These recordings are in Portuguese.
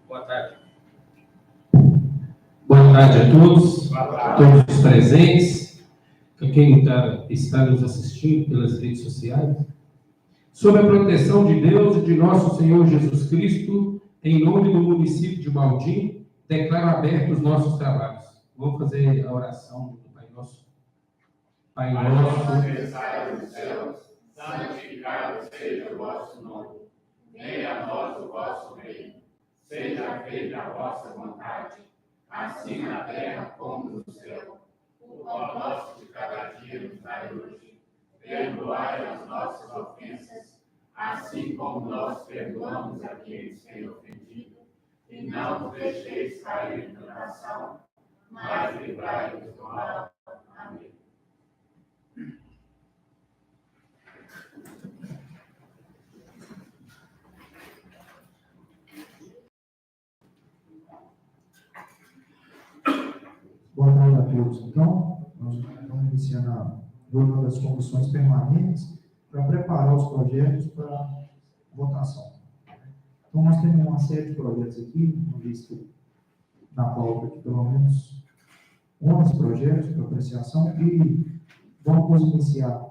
Boa tarde. Boa tarde a todos, a todos os presentes, a quem está nos assistindo pelas redes sociais. Sob a proteção de Deus e de nosso Senhor Jesus Cristo, em nome do município de Baldim, declaro abertos os nossos trabalhos. Vamos fazer a oração do Pai Nosso. Pai nosso, que estais nos céus, santificado seja o vosso nome. Venha a nós o vosso reino. Seja feita a vossa vontade, assim na terra como no céu. O pão nosso de cada dia nos dai hoje. Perdoai as nossas ofensas, assim como nós perdoamos a quem nos tem ofendido. E não nos deixeis cair em tentação, mas livrai-nos do mal. Amém. Boa tarde a todos. Então, nós estamos iniciando a reunião das comissões permanentes para preparar os projetos para votação. Então, nós temos uma série de projetos aqui, uma lista na pauta aqui, pelo menos 11 projetos para apreciação, e vamos iniciar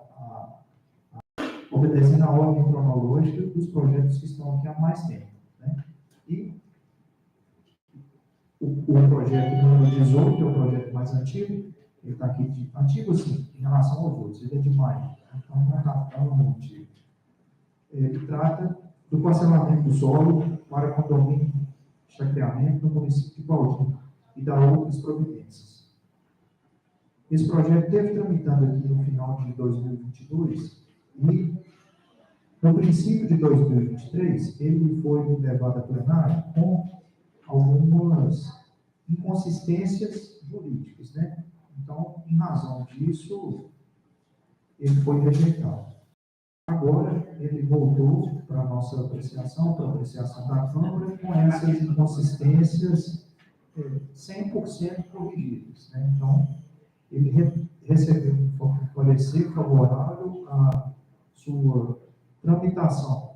obedecendo a ordem cronológica dos projetos que estão aqui há mais tempo, né? E o projeto número 18, que é o projeto mais antigo, ele está aqui antigo, assim, em relação aos outros, ele é de maio, então não está tão antigo. Ele trata do parcelamento do solo para condomínio de chacreamento no município de Baldim e da outras providências. Esse projeto esteve tramitado aqui no final de 2022 e, no princípio de 2023, ele foi levado a plenário com algumas inconsistências jurídicas, né? Então, em razão disso, ele foi rejeitado. Agora, ele voltou para a nossa apreciação, para a apreciação da Câmara, com essas inconsistências 100% corrigidas, né? Então, ele recebeu um parecer favorável à sua tramitação,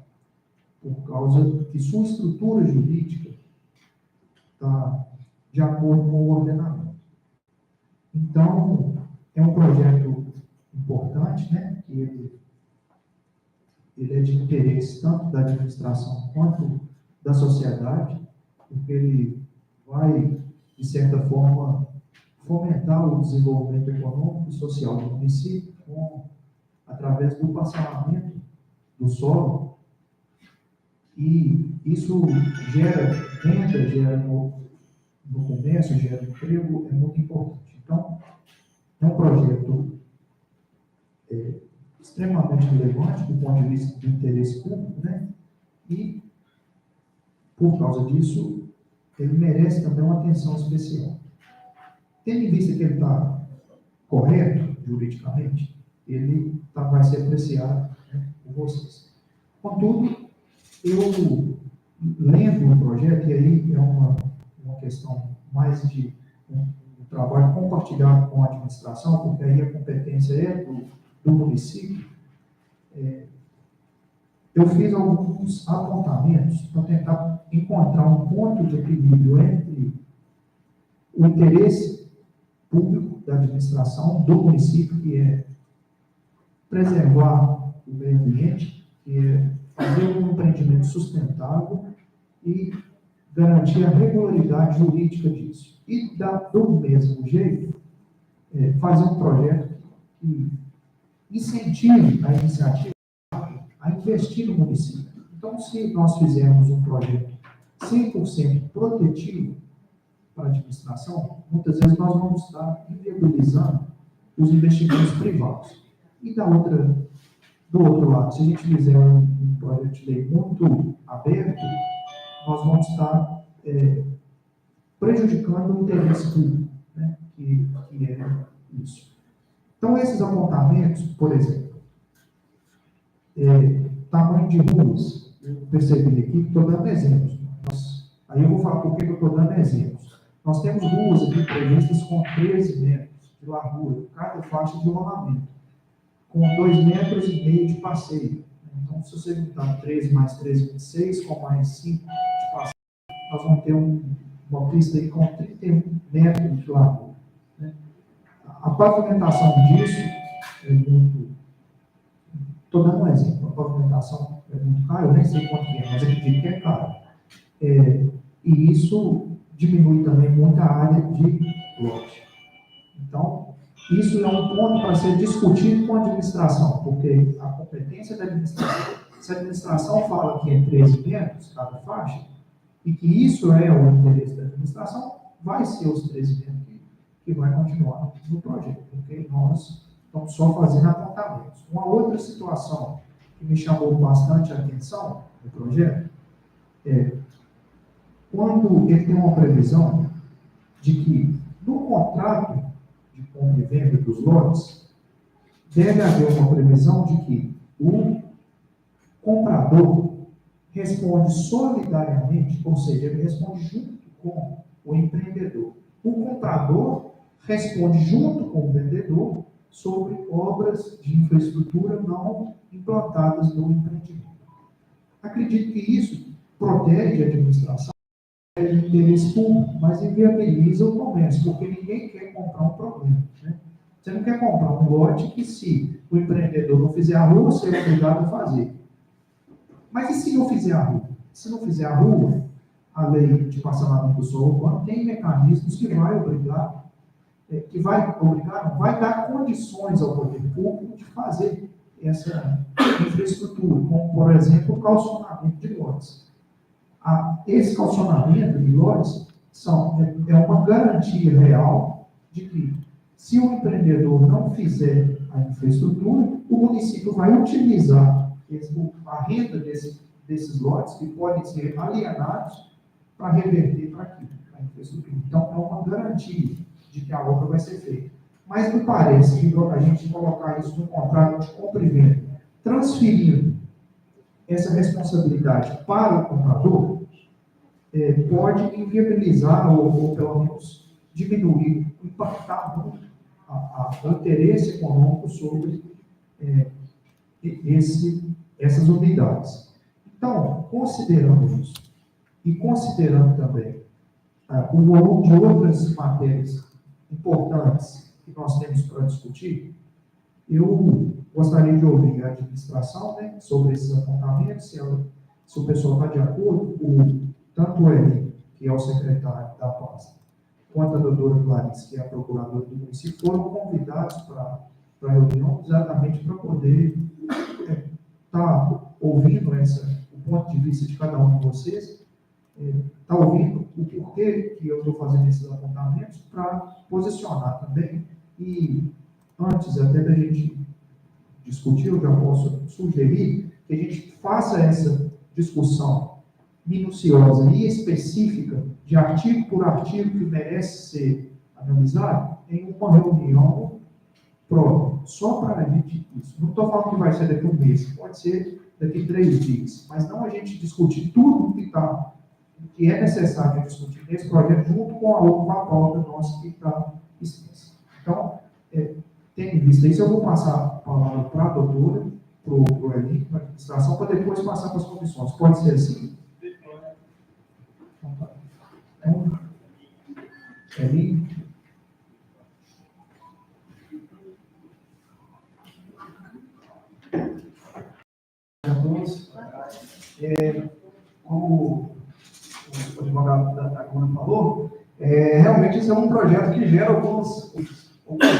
por causa que sua estrutura jurídica está de acordo com o ordenamento. Então, é um projeto importante, né, que ele é de interesse tanto da administração quanto da sociedade, porque ele vai, de certa forma, fomentar o desenvolvimento econômico e social do município através do parcelamento do solo, e isso gera renda, gera no comércio, gera emprego, é muito importante. Então, é um projeto extremamente relevante do ponto de vista do interesse público, né? E, por causa disso, ele merece também uma atenção especial. Tendo em vista que ele está correto juridicamente, ele vai ser apreciado, né, por vocês. Contudo, eu, lendo o projeto, e aí é uma questão mais de um trabalho compartilhado com a administração, porque aí a competência é do município, eu fiz alguns apontamentos para tentar encontrar um ponto de equilíbrio entre o interesse público da administração do município, que é preservar o meio ambiente, que é fazer um empreendimento sustentável e garantir a regularidade jurídica disso. E, do mesmo jeito, fazer um projeto que incentive a iniciativa a investir no município. Então, se nós fizermos um projeto 100% protetivo para a administração, muitas vezes nós vamos estar inviabilizando os investimentos privados. E do outro lado, se a gente fizer um projeto de lei muito aberto, nós vamos estar prejudicando o interesse público, né, que é isso. Então, esses apontamentos, por exemplo, tamanho de ruas, eu percebi aqui que estou dando exemplos. Aí eu vou falar por que eu estou dando exemplos. Nós temos ruas aqui previstas com 13 metros de largura, cada faixa de rolamento, com 2,5 metros de passeio. Então, se você juntar 13 mais 13, 26, com mais 5 de passeio, nós vamos ter uma pista aí com 31 metros de largura. Né? A pavimentação disso é muito... Estou dando um exemplo. A pavimentação é muito cara, eu nem sei quanto que é, mas acredito que é caro. E isso diminui também muito a área de lote. Então, isso é um ponto para ser discutido com a administração, porque a competência da administração, se a administração fala que é 13 metros cada faixa, e que isso é o interesse da administração, vai ser os 13 metros que vai continuar no projeto, porque nós estamos só fazendo apontamentos. Uma outra situação que me chamou bastante a atenção no projeto é quando ele tem uma previsão de que no contrato de compra e venda dos lotes, deve haver uma previsão de que o comprador responde solidariamente, ou seja, ele responde junto com o empreendedor. O comprador responde junto com o vendedor sobre obras de infraestrutura não implantadas no empreendimento. Acredito que isso protege a administração de interesse público, mas inviabiliza o comércio, porque ninguém quer comprar um problema. Né? Você não quer comprar um lote que, se o empreendedor não fizer a rua, você é obrigado a fazer. Mas e se não fizer a rua? Se não fizer a rua, a lei de parcelamento do solo urbano tem mecanismos que vai obrigar, vai dar condições ao poder público de fazer essa infraestrutura, como, por exemplo, o calcionamento de lotes. Esse calcionamento de lotes é uma garantia real de que, se o empreendedor não fizer a infraestrutura, o município vai utilizar a renda desses lotes, que podem ser alienados, para reverter para aquilo, a infraestrutura. Então, é uma garantia de que a obra vai ser feita. Mas me parece que a gente colocar isso no contrato de compra e venda, transferindo essa responsabilidade para o comprador, pode inviabilizar ou pelo menos diminuir, impactar muito o interesse econômico sobre essas unidades. Então, considerando isso, e considerando também o volume de outras matérias importantes que nós temos para discutir, eu gostaria de ouvir a administração, né, sobre esses apontamentos, se o pessoal está de acordo, tanto ele, que é o secretário da pasta, quanto a doutora Clarice, que é a procuradora do município, foram convidados para a reunião exatamente para poder estar ouvindo o ponto de vista de cada um de vocês, estar ouvindo o porquê que eu estou fazendo esses apontamentos, para posicionar também. E antes até da gente discutir, eu já posso sugerir que a gente faça essa discussão minuciosa e específica, de artigo por artigo, que merece ser analisado, em uma reunião própria, só para a gente isso. Não estou falando que vai ser daqui a um mês, pode ser daqui a 3 dias, mas não a gente discutir tudo que é necessário discutir nesse projeto, junto com a pauta nossa que está extensa. Então, tendo em vista isso, eu vou passar a palavra para a doutora, para o Eli, para a administração, para depois passar para as comissões. Pode ser assim? Então, Eli. A todos. Como o advogado da Câmara falou, realmente esse é um projeto que gera algumas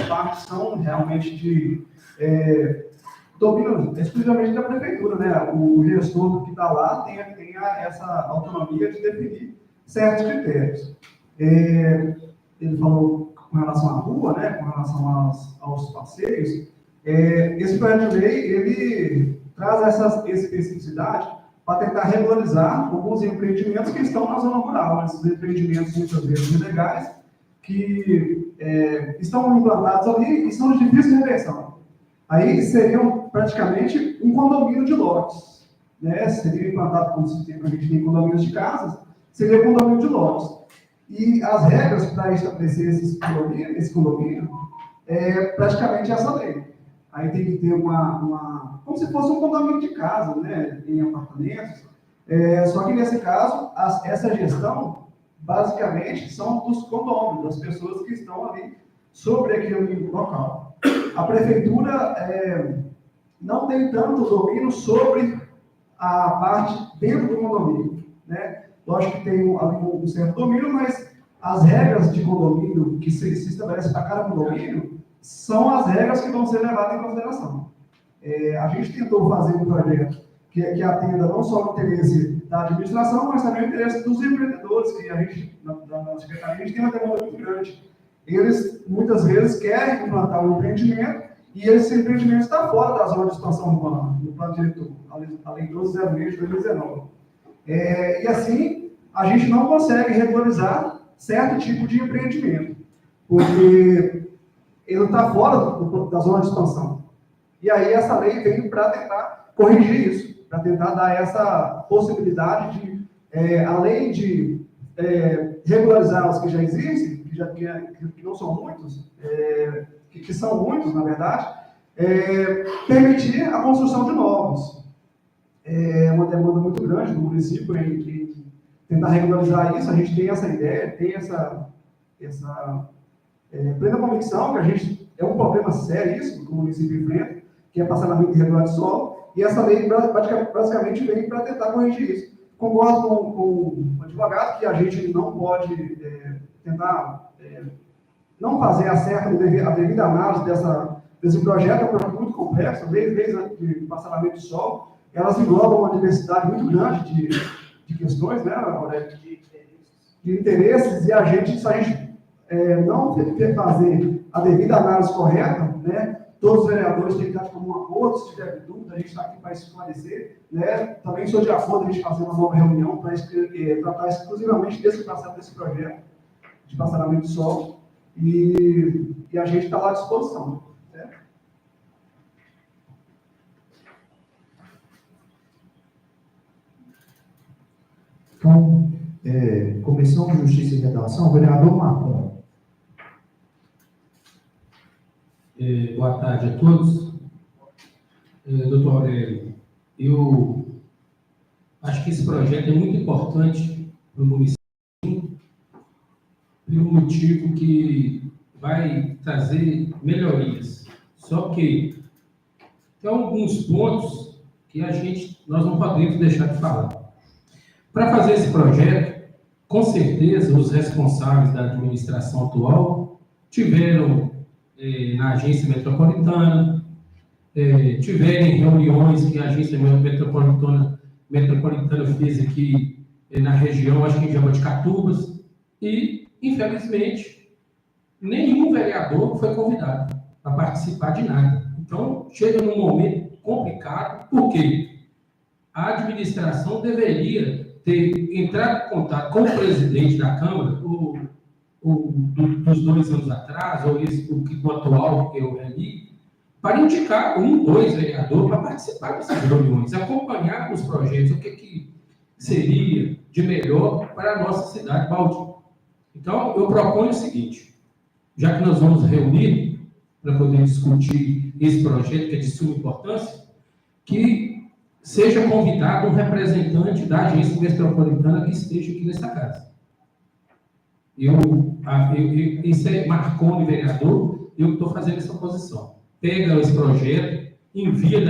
partes são realmente de domínio exclusivamente da prefeitura, né? O gestor que está lá tem essa autonomia de definir certos critérios. Ele falou com relação à rua, né? Com relação aos passeios. Esse projeto de lei, ele traz essa especificidade para tentar regularizar alguns empreendimentos que estão na zona rural, esses empreendimentos muitas vezes ilegais, que estão implantados ali e são de difícil reversão. Aí seriam praticamente um condomínio de lotes, né? Seria implantado, como se tem, a gente tem condomínios de casas, seria condomínio de lotes. E as regras para estabelecer esse condomínio é praticamente essa lei. Aí tem que ter como se fosse um condomínio de casa, né? Em apartamentos, Só que nesse caso, essa gestão, basicamente, são dos condôminos, das pessoas que estão ali sobre aquele local. A prefeitura não tem tanto domínio sobre a parte dentro do condomínio, né? Lógico que tem um certo domínio, mas as regras de condomínio que se estabelecem para cada condomínio são as regras que vão ser levadas em consideração. A gente tentou fazer um projeto que atenda não só o interesse da administração, mas também o interesse dos empreendedores, que a gente, na Secretaria, a gente tem uma demanda muito grande. Eles, muitas vezes, querem implantar um empreendimento e esse empreendimento está fora da zona de expansão urbana, no plano diretor, a Lei 1206 de 2019. E assim, a gente não consegue regularizar certo tipo de empreendimento, porque ele está fora da zona de expansão. E aí essa lei veio para tentar corrigir isso, para tentar dar essa possibilidade de, além de regularizar os que já existem, que não são muitos, que são muitos, na verdade, permitir a construção de novos. É uma demanda muito grande do município em tentar regularizar isso. A gente tem essa ideia, tem essa plena convicção que a gente é um problema sério isso que o município enfrenta, que é parcelamento irregular de solo, e essa lei basicamente vem para tentar corrigir isso. Concordo com o advogado que a gente não pode tentar não fazer a devida análise desse projeto, é um projeto muito complexo, leis de parcelamento de solo, elas englobam uma diversidade muito grande de questões, né, de interesses, e se a gente não fazer a devida análise correta, né, todos os vereadores têm que estar de comum acordo. Se tiver dúvida, a gente está aqui para esclarecer, né. Também sou de acordo a gente fazer uma nova reunião para tratar exclusivamente desse projeto de parcelamento de solo, e a gente está lá à disposição. Certo? Então, Comissão de Justiça e Redação, vereador Marcon. Boa tarde a todos. Doutor Aurélio, eu acho que esse projeto é muito importante para o município, pelo motivo que vai trazer melhorias. Só que tem alguns pontos que nós não podemos deixar de falar. Para fazer esse projeto, com certeza, os responsáveis da administração atual tiveram na agência metropolitana, tiverem reuniões que a agência metropolitana fez aqui na região, acho que em Jaboticatubas, e, infelizmente, nenhum vereador foi convidado a participar de nada. Então, chega num momento complicado, porque a administração deveria ter entrado em contato com o presidente da Câmara, dos 2 anos atrás, ou o atual, que é o Reni, para indicar 1, 2 vereadores para participar dessas reuniões, acompanhar os projetos, o que seria de melhor para a nossa cidade, Baldi. Então, eu proponho o seguinte, já que nós vamos reunir para poder discutir esse projeto, que é de suma importância, que seja convidado um representante da agência metropolitana que esteja aqui nessa casa. Isso é Marconi, vereador, eu estou fazendo essa posição. Pega esse projeto, envia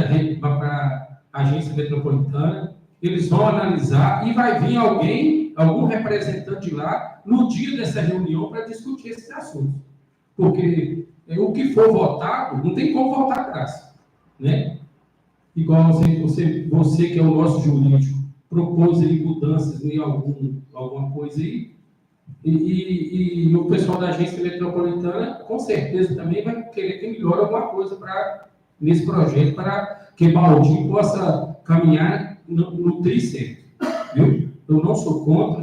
para a agência metropolitana, eles vão analisar e vai vir algum representante lá, no dia dessa reunião, para discutir esses assuntos. Porque o que for votado, não tem como voltar atrás, né? Igual você que é o nosso jurídico, propôs aí mudanças em alguma coisa aí, e o pessoal da agência metropolitana, com certeza, também vai querer que melhore alguma coisa nesse projeto, para que Baldi possa caminhar no tricentro, viu? Eu não sou contra,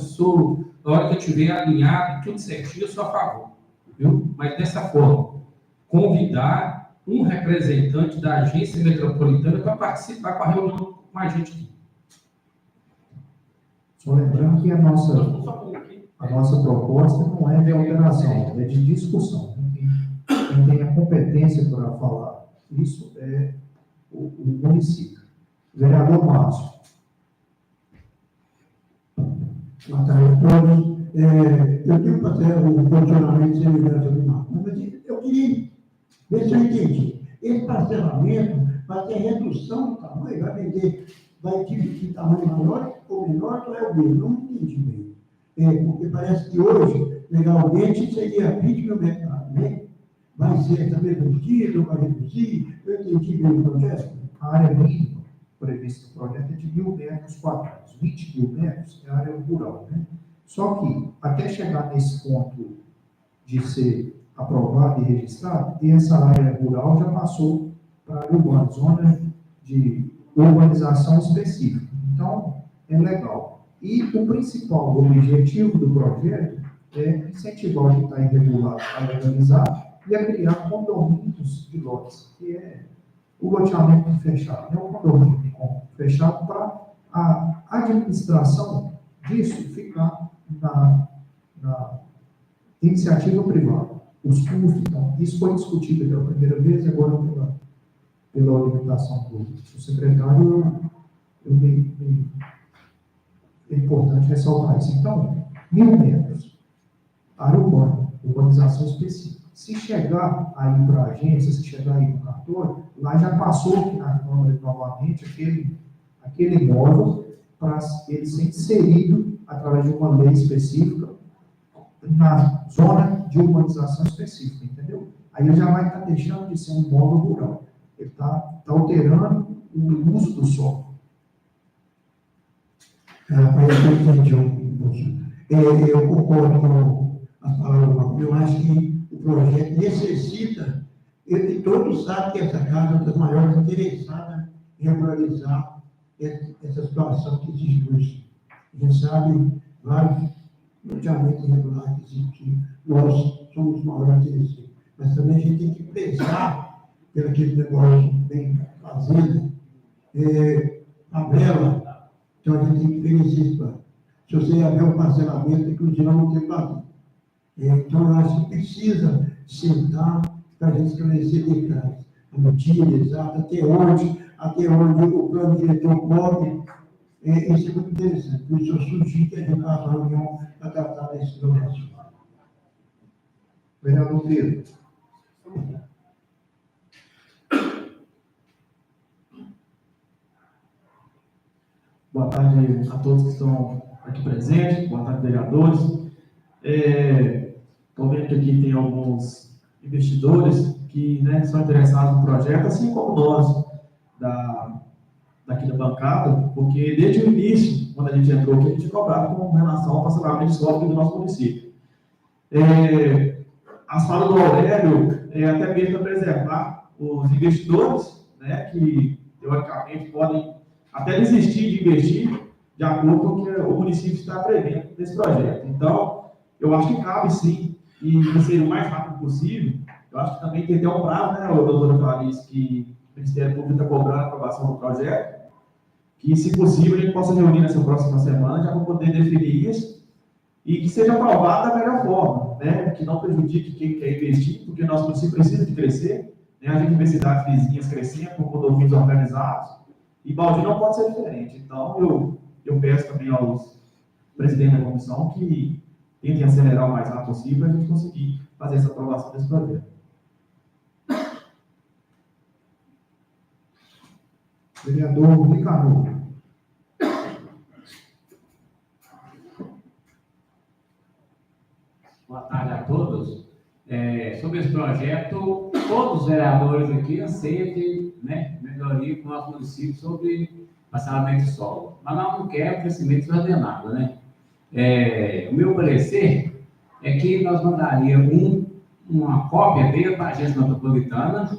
na hora que eu tiver alinhado, tudo certinho, eu sou a favor, viu? Mas dessa forma, convidar um representante da agência metropolitana para participar com a reunião com a gente aqui. Só lembrando que a nossa proposta não é de alteração, é de discussão. Quem tem a competência para falar isso é o município. Vereador Márcio. Boa tarde a todos. Eu tenho que fazer um posicionamento semelhante ao do Marco, mas eu queria ver se eu entendi. Esse parcelamento vai ter redução do tamanho, vai dividir tamanho maior ou menor, ou é o mesmo? Não entendi bem. Porque parece que hoje, legalmente, seria 20 mil metros, né? Vai ser também reduzido, vai reduzir? Eu entendi bem o projeto. A área mínima prevista no projeto é de 1.000 metros quadrados. 20 mil metros é a área rural, né? Só que, até chegar nesse ponto de ser aprovado e registrado, essa área rural já passou para a área urbana, zona de urbanização específica. Então, é legal. E o principal objetivo do projeto é incentivar o que está irregular a legalizar e a criar condomínios de lotes, que é o loteamento fechado, é um condomínio fechado para a administração disso ficar na iniciativa privada. Os custos, então, isso foi discutido pela primeira vez, agora pela orientação do secretário, é importante ressaltar isso. Então, 1.000 metros, área urbana, urbanização específica. Se chegar aí para a agência, se chegar aí no cartório, lá já passou aqui na Câmara novamente aquele imóvel para ele ser inserido através de uma lei específica na zona de urbanização específica, entendeu? Aí ele já vai estar deixando de ser um imóvel rural. Ele está alterando o uso do solo. Eu entendi um pouquinho. Eu concordo com a palavra, eu acho que o projeto necessita, e todos sabem que essa casa é uma das maiores interessadas em regularizar essa situação que existe hoje. A gente sabe vários loteamentos irregulares que existem, nós somos os maiores interessados. Mas também a gente tem que prezar pelo aquele negócio bem fazendo, tabela. Então a gente tem que ver isso. Se você haver um parcelamento, inclusive não tem para então, eu acho que precisa sentar para a gente esclarecer detalhes, a medida exata, até onde o plano diretor pode. Isso é muito interessante. Por isso, eu sugiro que a gente faça uma reunião para tratar desse negócio. Vereador Pedro. Boa tarde a todos que estão aqui presentes, boa tarde, vereadores. Estou vendo que aqui tem alguns investidores que são interessados no projeto, assim como nós, daqui da bancada, porque desde o início, quando a gente entrou aqui, a gente cobrava com relação ao parcelamento histórico do nosso município. As falas do Aurélio é até mesmo para preservar os investidores, que teoricamente podem até desistir de investir de acordo com o que o município está prevendo nesse projeto. Então, eu acho que cabe sim, e ser o mais rápido possível. Eu acho que também tem até um prazo, doutora Clarice, que o Ministério Público está cobrando a aprovação do projeto, que, se possível, a gente possa reunir nessa próxima semana, já para poder definir isso, e que seja aprovado da melhor forma, que não prejudique quem quer investir, porque o nosso município precisa de crescer, a gente vê cidades vizinhas crescendo, com condomínios organizados, e Baldi não pode ser diferente. Então, eu peço também aos presidentes da comissão que tentem acelerar o mais rápido possível para a gente conseguir fazer essa aprovação desse projeto. Vereador Ricardo. Boa tarde a todos. Sobre esse projeto, todos os vereadores aqui aceitam melhoria para o nosso município sobre parcelamento de solo. Mas nós não queremos crescimento desordenado, O meu parecer é que nós mandaríamos uma cópia dele para a agência metropolitana,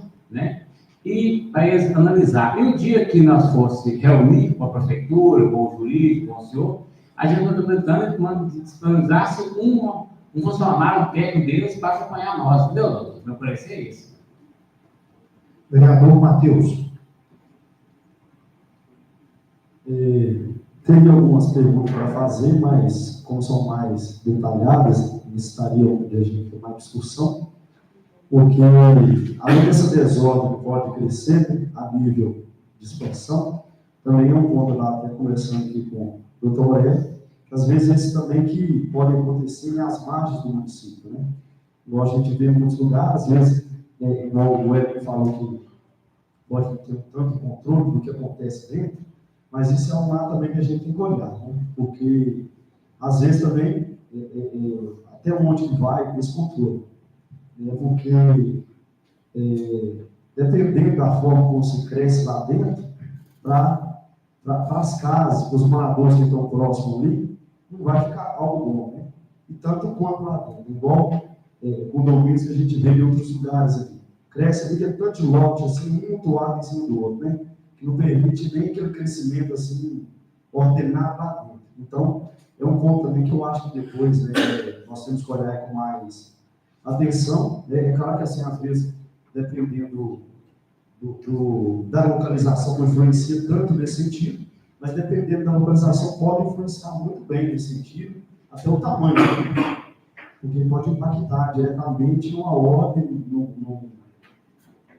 e para eles analisar. E o dia que nós fosse reunir com a prefeitura, com o jurídico, com o senhor, a agência metropolitana disponibilizasse um funcionário técnico deles para acompanhar nós, entendeu, doutor? Meu parecer é isso. Vereador Matheus. Teria algumas perguntas para fazer, mas como são mais detalhadas, necessitariam de a gente ter mais discussão, porque além dessa desordem que pode crescer a nível de expansão, também é um ponto lá, até conversando aqui com o doutor Aurélio, que às vezes esses também que podem acontecer nas margens do município, né? Igual a gente vê em muitos lugares, às vezes, igual o Hélio falou que pode ter tanto controle do que acontece dentro, mas isso é um lado também que a gente tem que olhar, né? Porque às vezes também, até onde que vai esse controle, né? Porque dependendo da forma como se cresce lá dentro, para as casas, para os moradores que estão próximos ali, não vai ficar algo bom, né? E tanto quanto lá dentro, igual condomínios que a gente vê em outros lugares aqui. Cresce ali, que é tanto de lote assim, um mutuado em cima do outro, né? Que não permite nem aquele crescimento assim, ordenado lá dentro. Então, é um ponto também que eu acho que depois, né, nós temos que olhar com mais atenção, né? É claro que assim, às vezes, dependendo da localização, não influencia tanto nesse sentido, mas dependendo da localização, pode influenciar muito bem nesse sentido, até o tamanho, né? Porque pode impactar diretamente uma ordem no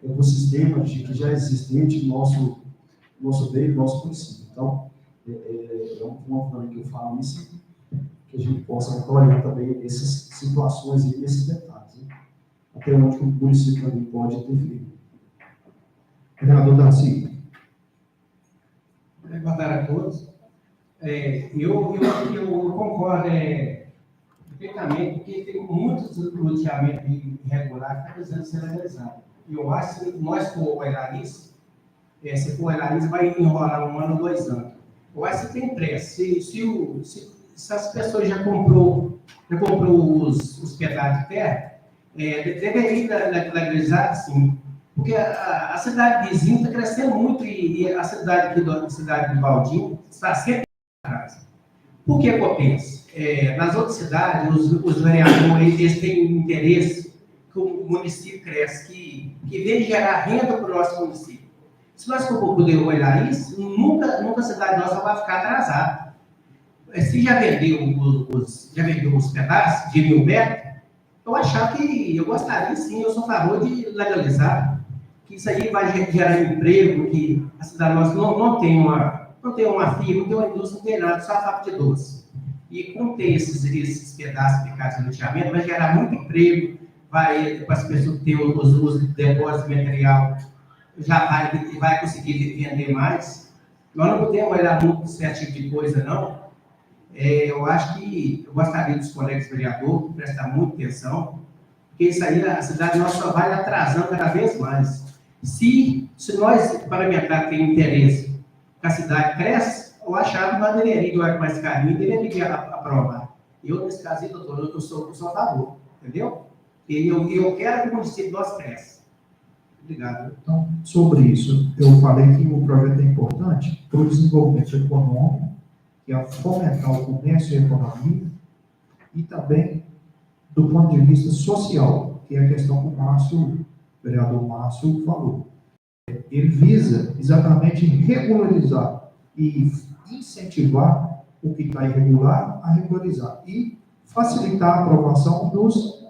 ecossistema que já é existente no nosso meio, no nosso município. Então, é um ponto também que eu falo isso, que a gente possa olhar também essas situações e esses detalhes, né? Até onde o município também pode interferir. Vereador Darcy. Boa tarde a todos. Eu concordo perfeitamente, porque tem muitos loteamentos irregulares que estão precisando ser legalizados. E eu acho que se nós for olhar isso, se for olhar isso, vai enrolar 1 ano, 2 anos. Eu acho que tem pressa. Se as pessoas já comprou os pedaços de terra, deveria legalizar, sim. Porque a cidade vizinha está crescendo muito e a cidade aqui cidade de Baldinho está sempre atrás. Por que eu penso? Nas outras cidades, os vereadores eles têm interesse que o município cresça, que venha gerar renda para o nosso município. Se nós for poder olhar isso, nunca a cidade nossa vai ficar atrasada. Se já vendeu os pedaços de 1.000 metros, eu gostaria sim, eu sou a favor de legalizar. Que isso aí vai gerar emprego, que a cidade nossa não tem uma firma, não tem uma indústria, não tem nada, só a fábrica de doce. E como tem esses pedaços picados no loteamento, vai gerar muito emprego, vai para as pessoas ter os depósitos de material, já vai conseguir vender mais. Nós não podemos olhar muito certo tipo de coisa, não. Eu acho que eu gostaria dos colegas vereadores prestar muita atenção, porque isso aí a cidade nossa só vai atrasando cada vez mais. Se nós, parlamentares, temos interesse que a cidade cresça, eu achava que nós deveríamos, com esse caminho, deveria aprovar. Eu, nesse caso, doutor, eu sou a favor, entendeu? E eu quero que o município nosso cresça. Obrigado. Então, sobre isso, eu falei que o projeto é importante para o desenvolvimento econômico, que é fomentar o comércio e a economia, e também do ponto de vista social, que é a questão que o vereador Márcio falou. Ele visa exatamente regularizar e incentivar o que está irregular a regularizar e facilitar a aprovação dos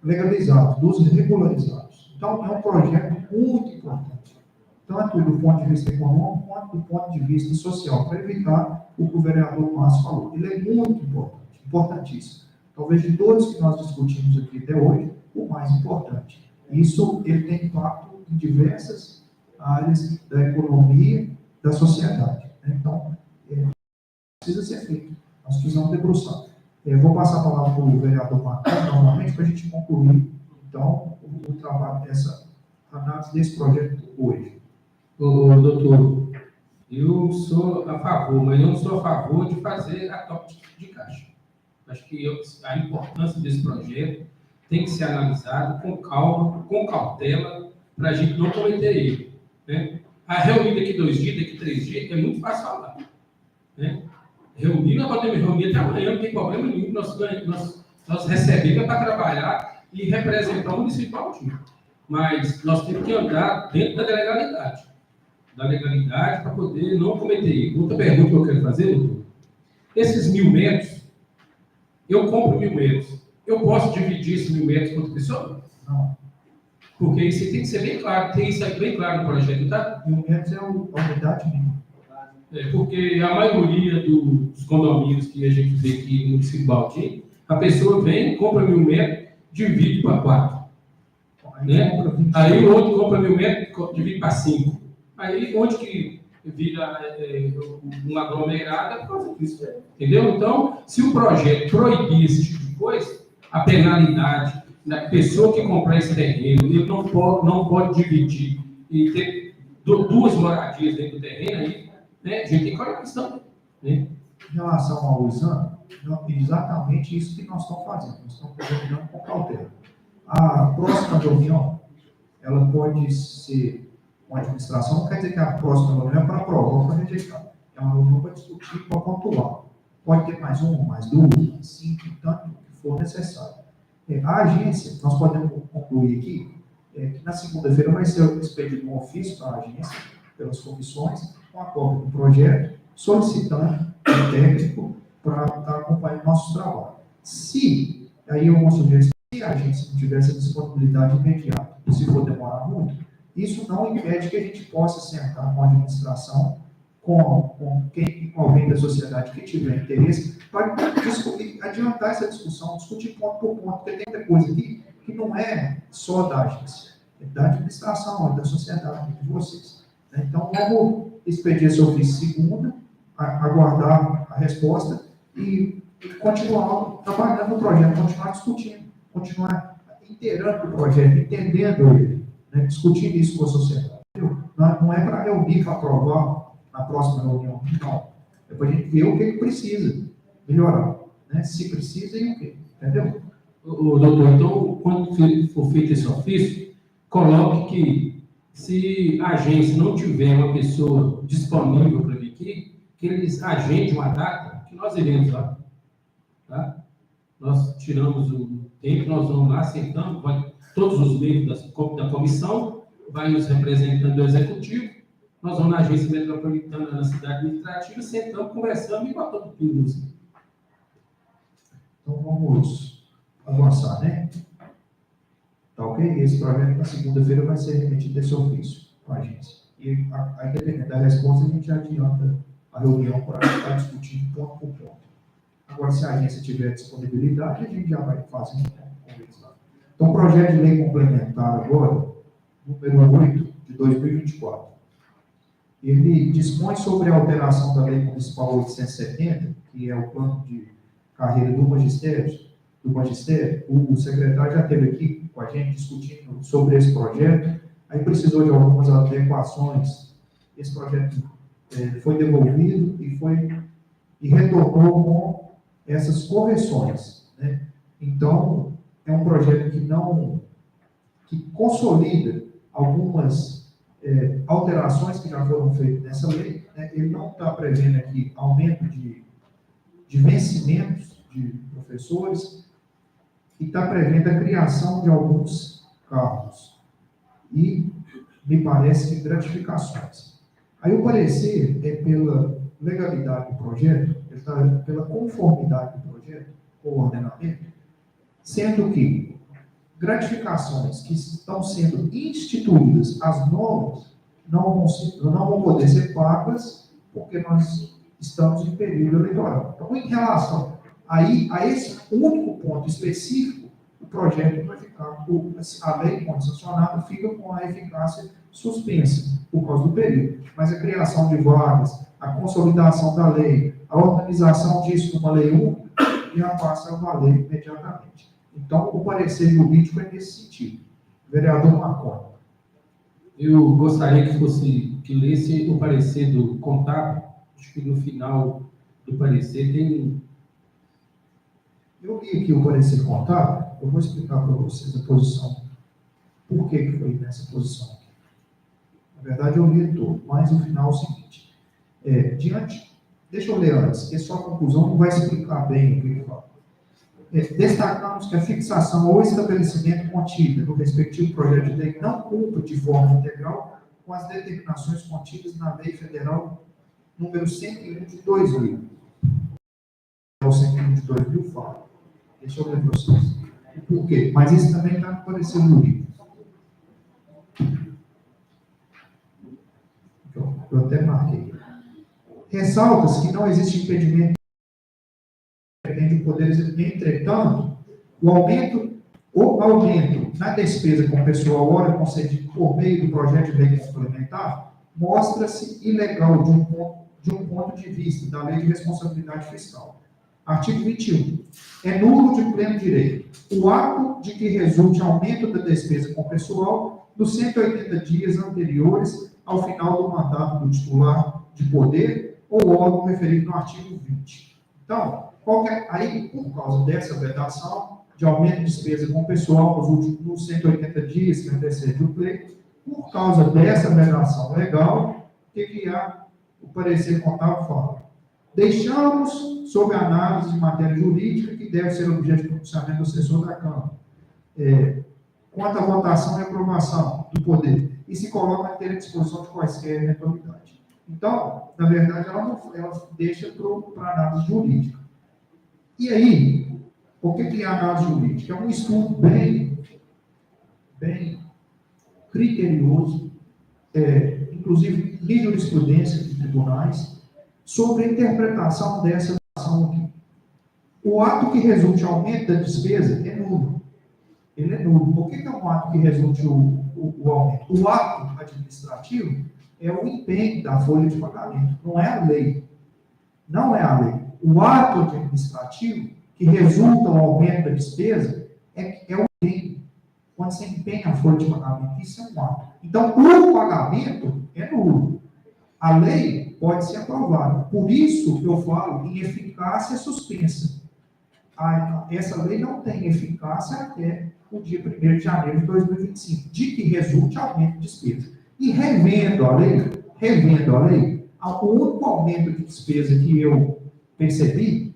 legalizados, dos regularizados. Então, é um projeto muito importante, tanto do ponto de vista econômico quanto do ponto de vista social, para evitar o que o vereador Márcio falou. Ele é muito importante, importantíssimo. Talvez de todos que nós discutimos aqui até hoje, o mais importante. Isso ele tem impacto em diversas áreas da economia, da sociedade. Então, precisa ser feito. Nós precisamos debruçar. Vou passar a palavra para o vereador Marcos, novamente, para a gente concluir, então, o trabalho dessa análise desse projeto hoje. Doutor, eu sou a favor, mas eu não sou a favor de fazer a toque de caixa. Acho que a importância desse projeto tem que ser analisado com calma, com cautela, para a gente não cometer erro, né? A reunir daqui 2 dias, daqui 3 dias, é muito fácil falar, né? Reunir, nós podemos reunir até amanhã, não tem problema nenhum, nós recebemos para trabalhar e representar o município Baldinho. Mas nós temos que andar dentro da legalidade para poder não cometer erro. Outra pergunta que eu quero fazer, doutor: esses 1.000 metros, eu compro 1.000 metros, eu posso dividir esses 1.000 metros com outra pessoa? Não. Porque isso tem que ser bem claro, tem isso aí bem claro no projeto, tá? 1.000 metros é a unidade mínima. Porque a maioria dos condomínios que a gente vê aqui no município de Baltim, a pessoa vem, compra 1.000 metros, divide para 4. Né? Aí o outro compra 1.000 metros, divide para 5. Aí onde que vira um aglomerado é por causa disso. Entendeu? Então, se o projeto proibir esse tipo de coisa, a penalidade da pessoa que comprar esse terreno, ele não pode dividir e ter 2 moradias dentro do terreno, aí, né? A gente tem que olhar a questão. Né? Em relação ao exame, é exatamente isso que nós estamos fazendo. Nós estamos examinando com cautela. A próxima reunião, ela pode ser uma administração, não quer dizer que a próxima reunião é para aprovar ou para rejeitar. É uma reunião para discutir, para pontuar. Pode ter mais 1, mais 2, mais 5, tanto que for necessário. A agência, nós podemos concluir aqui, que na segunda-feira vai ser expedido um ofício para a agência, pelas comissões, com a cópia do projeto, solicitando o técnico para estar acompanhando nossos trabalhos. Se, aí eu vou sugerir, se a agência não tiver essa disponibilidade imediata, e se for demorar muito, isso não impede que a gente possa sentar com a administração, com alguém da sociedade que tiver interesse, para adiantar essa discussão, discutir ponto por ponto, porque tem muita coisa aqui que não é só da agência, é da administração, é da sociedade, de vocês. Então, vamos expedir esse ofício segunda, aguardar a resposta e continuar trabalhando no projeto, continuar discutindo, continuar inteirando o projeto, entendendo ele, né, discutindo isso com a sociedade. Não é para reunir, para aprovar na próxima reunião, não. É para a gente ver o que precisa melhorar, né? Se precisa e o quê, entendeu? Doutor, então, quando for feito esse ofício, coloque que se a agência não tiver uma pessoa disponível para vir aqui, que eles agendem uma data que nós iremos lá. Tá? Nós tiramos o tempo, nós vamos lá, sentamos, todos os membros da comissão, vai os representantes do executivo, nós vamos na agência metropolitana, na cidade administrativa, sentamos, conversamos e botamos tudo no assim. Então vamos avançar, né? Tá ok? Esse projeto na segunda-feira vai ser remetido esse ofício para a agência. E aí, dependendo da resposta, a gente adianta a reunião para estar discutindo ponto por ponto. Agora, se a agência tiver disponibilidade, a gente já vai fazer conversar. Então, projeto de lei complementar agora, número 8 de 2024. Ele dispõe sobre a alteração da Lei Municipal 870, que é o plano de carreira do magistério. O secretário já esteve aqui com a gente discutindo sobre esse projeto, aí precisou de algumas adequações. Esse projeto foi devolvido e retornou com essas correções, né? Então, é um projeto que consolida algumas alterações que já foram feitas nessa lei, né? Ele não está prevendo aqui aumento de vencimentos de professores e está prevendo a criação de alguns cargos e, me parece, que gratificações. Aí o parecer é pela legalidade do projeto, pela conformidade do projeto com o ordenamento, sendo que gratificações que estão sendo instituídas, as novas, não vão poder ser pagas porque nós estamos em período eleitoral. Então, em relação a esse único ponto específico, o projeto vai ficar, a lei, quando sancionada, fica com a eficácia suspensa por causa do período. Mas a criação de vagas, a consolidação da lei, a organização disso numa lei única, já passa a valer imediatamente. Então, o parecer jurídico é nesse sentido. Vereador Marconi. Eu gostaria que lesse o parecer do contábil. Acho que no final do parecer tem... Eu li aqui o parecer contábil, eu vou explicar para vocês a posição. Por que foi nessa posição aqui? Na verdade, eu li todo, mas no final é o seguinte. Deixa eu ler antes, porque só a conclusão não vai explicar bem o que ele fala. Destacamos que a fixação ou estabelecimento contida no respectivo projeto de lei não cumpre de forma integral com as determinações contidas na Lei Federal número 101 de 2000. O 101 de 2000 fala. Deixa eu ler para vocês. Por quê? Mas isso também está no parecer jurídico. Eu até marquei. Ressalta-se que não existe impedimento do poder executivo. Entretanto, o aumento na despesa com pessoal hora concedido por meio do projeto de lei complementar mostra-se ilegal de um ponto de vista da Lei de Responsabilidade Fiscal. Artigo 21. É nulo de pleno direito o ato de que resulte aumento da despesa com pessoal nos 180 dias anteriores ao final do mandato do titular de poder ou órgão referido no artigo 20. Então, aí, por causa dessa vedação de aumento de despesa com pessoal nos 180 dias que antecede o pleito, por causa dessa vedação legal, o que há? O parecer contábil fala. Deixamos sob análise de matéria jurídica que deve ser objeto de pronunciamento do assessor da Câmara, quanto à votação e aprovação do poder, e se coloca a ter à disposição de quaisquer eventualidade. Então, na verdade, ela deixa para análise jurídica. E aí, o que é a análise jurídica? É um estudo bem criterioso, inclusive de jurisprudência de tribunais, sobre a interpretação dessa ação aqui. O ato que resulte aumento da despesa é nulo. Ele é nulo. Por que é um ato que resulte o aumento? O ato administrativo é o empenho da folha de pagamento, não é a lei. Não é a lei. O ato administrativo que resulta o aumento da despesa é o empenho. Quando você empenha a folha de pagamento, isso é um ato. Então, o pagamento é nulo. A lei pode ser aprovada. Por isso, eu falo em eficácia suspensa. Essa lei não tem eficácia até o dia 1º de janeiro de 2025, de que resulte aumento de despesa. E revendo a lei, o único aumento de despesa que eu percebi